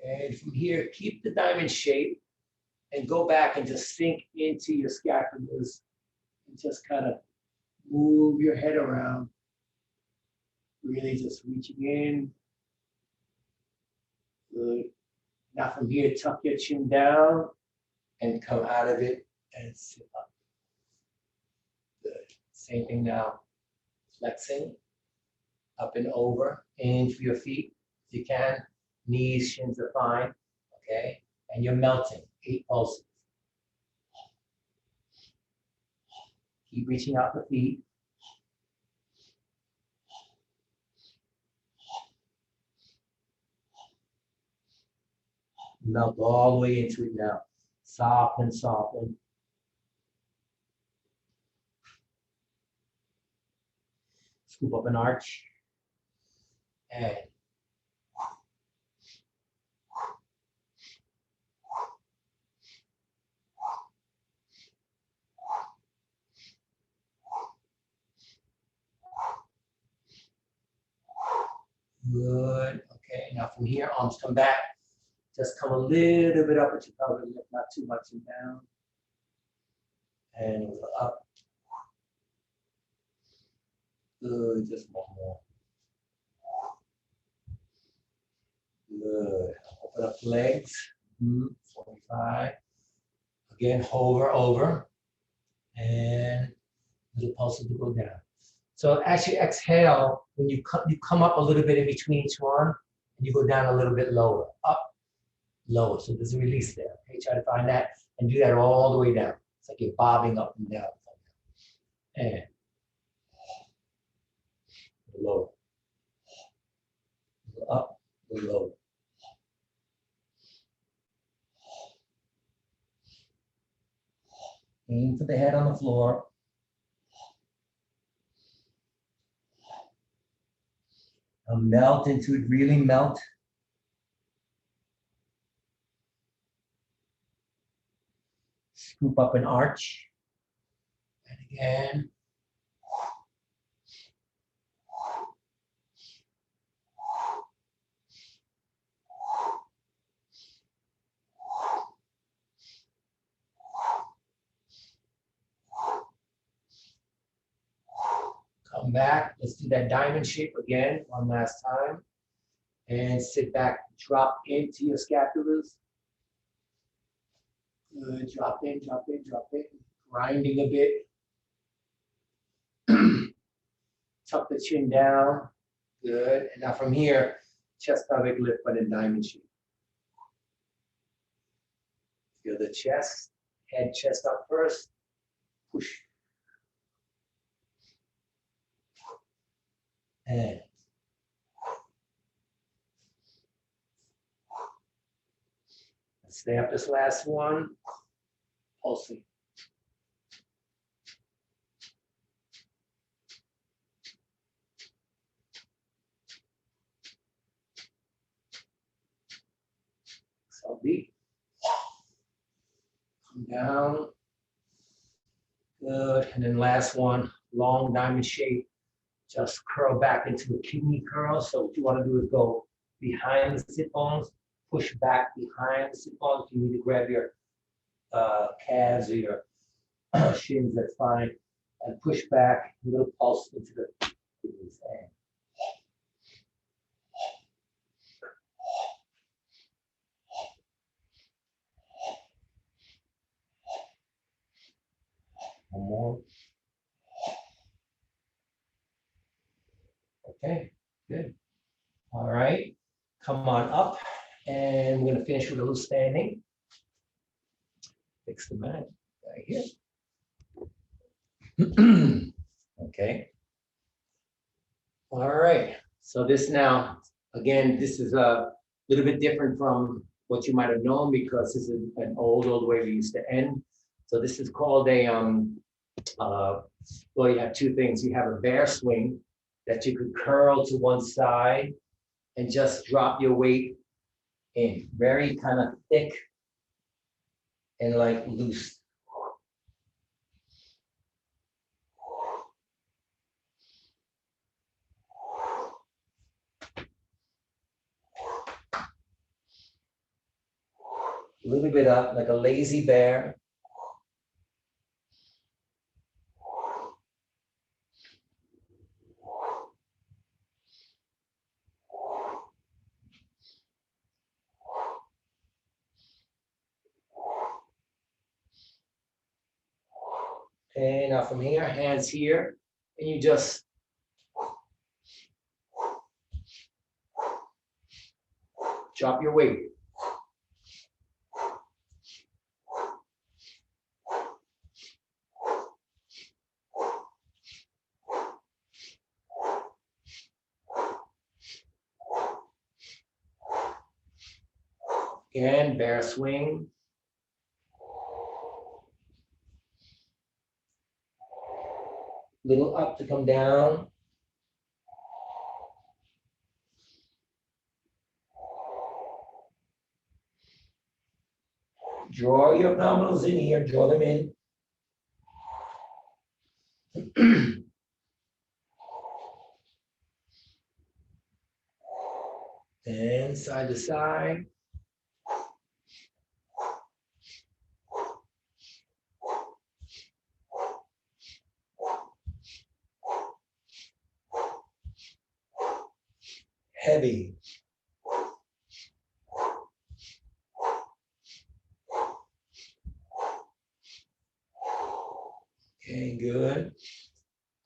And from here, keep the diamond shape and go back and just sink into your scapulars and just kind of move your head around. Really just reaching in. Good. Now from here, tuck your chin down and come out of it and sit up. Good. Same thing now. Flexing up and over, in for your feet if you can. Knees, shins are fine. Okay. And you're melting. 8 pulses. Keep reaching out the feet. Melt all the way into it now. Soften, soften. Scoop up an arch. And good. Okay, now from here, arms come back. Just come a little bit up at your pelvic, not too much and down. And up. Good, just one more. Good. Open up the legs. 45. Again, hover over. And little pulses to go down. So as you exhale, when you come up a little bit in between each one, and you go down a little bit lower. Up, lower. So there's a release there. Okay, try to find that and do that all the way down. It's like you're bobbing up and down. And Low. Up, low. Aim for the head on the floor. Now melt into it, really melt. Scoop up an arch. And again. Come back. Let's do that diamond shape again, one last time. And sit back, drop into your scapulas. Good, drop in, drop in, drop in. Grinding a bit. Tuck the chin down. Good. And now from here, chest, pelvic, lip, but in diamond shape. Feel the chest, head, chest up first. Push. And stay up this last one. Pulsing. So deep. Come down. Good. And then last one, long diamond shape. Just curl back into a kidney curl. So what you want to do is go behind the sit bones, push back behind the sit bones. If you need to grab your calves or your shins, that's fine. And push back, a little pulse into the kidneys. And one more. Okay, good. All right, come on up. And we're gonna finish with a little standing. Fix the mat right here. Okay. All right, so this now, again, this is a little bit different from what you might have known because this is an old way we used to end. So this is called a, well, you have two things. You have a bear swing that you could curl to one side and just drop your weight in, very kind of thick and like loose. A little bit up, like a lazy bear. And now from here, hands here, and you just drop your weight. Again, bear swing. Little up to come down. Draw your abdominals in here, draw them in. And side to side. Heavy. Okay, good.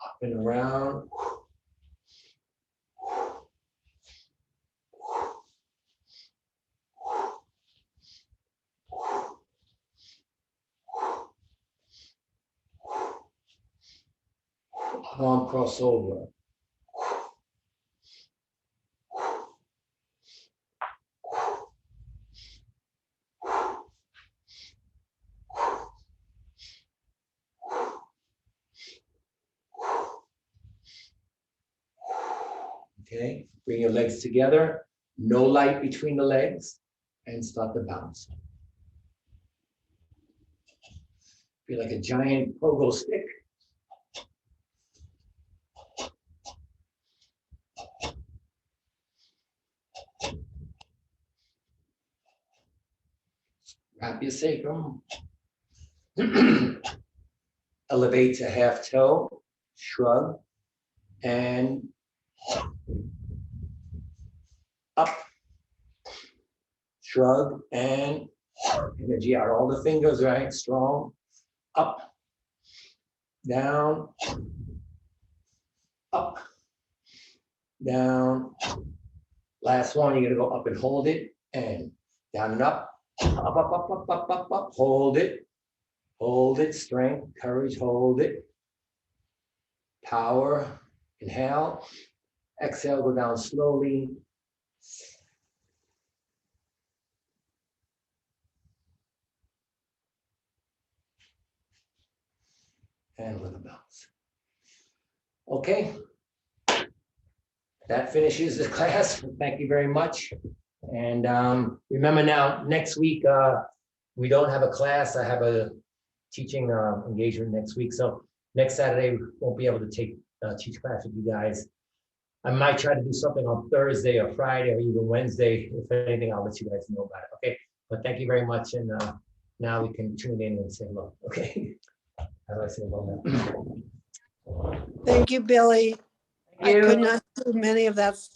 Up and around. Arm crossover. Okay, bring your legs together, no light between the legs, and start to bounce. Feel like a giant pogo stick. Wrap your sacrum. Elevate to half toe, shrug, and up. Shrug and energy out all the fingers, right? Strong. Up, down, up, down. Last one, you're gonna go up and hold it, and down and up, up, hold it, strength, courage, hold it. Power, inhale, exhale, go down slowly. And with a bounce. Okay. That finishes the class. Thank you very much. And remember now, next week, we don't have a class. I have a teaching engagement next week. So next Saturday, we won't be able to teach class with you guys. I might try to do something on Thursday or Friday or even Wednesday. If anything, I'll let you guys know about it. Okay. But thank you very much. And now we can tune in and say hello. Okay. How do I say hello now? Thank you, Billy. Thank I could you. not do many of that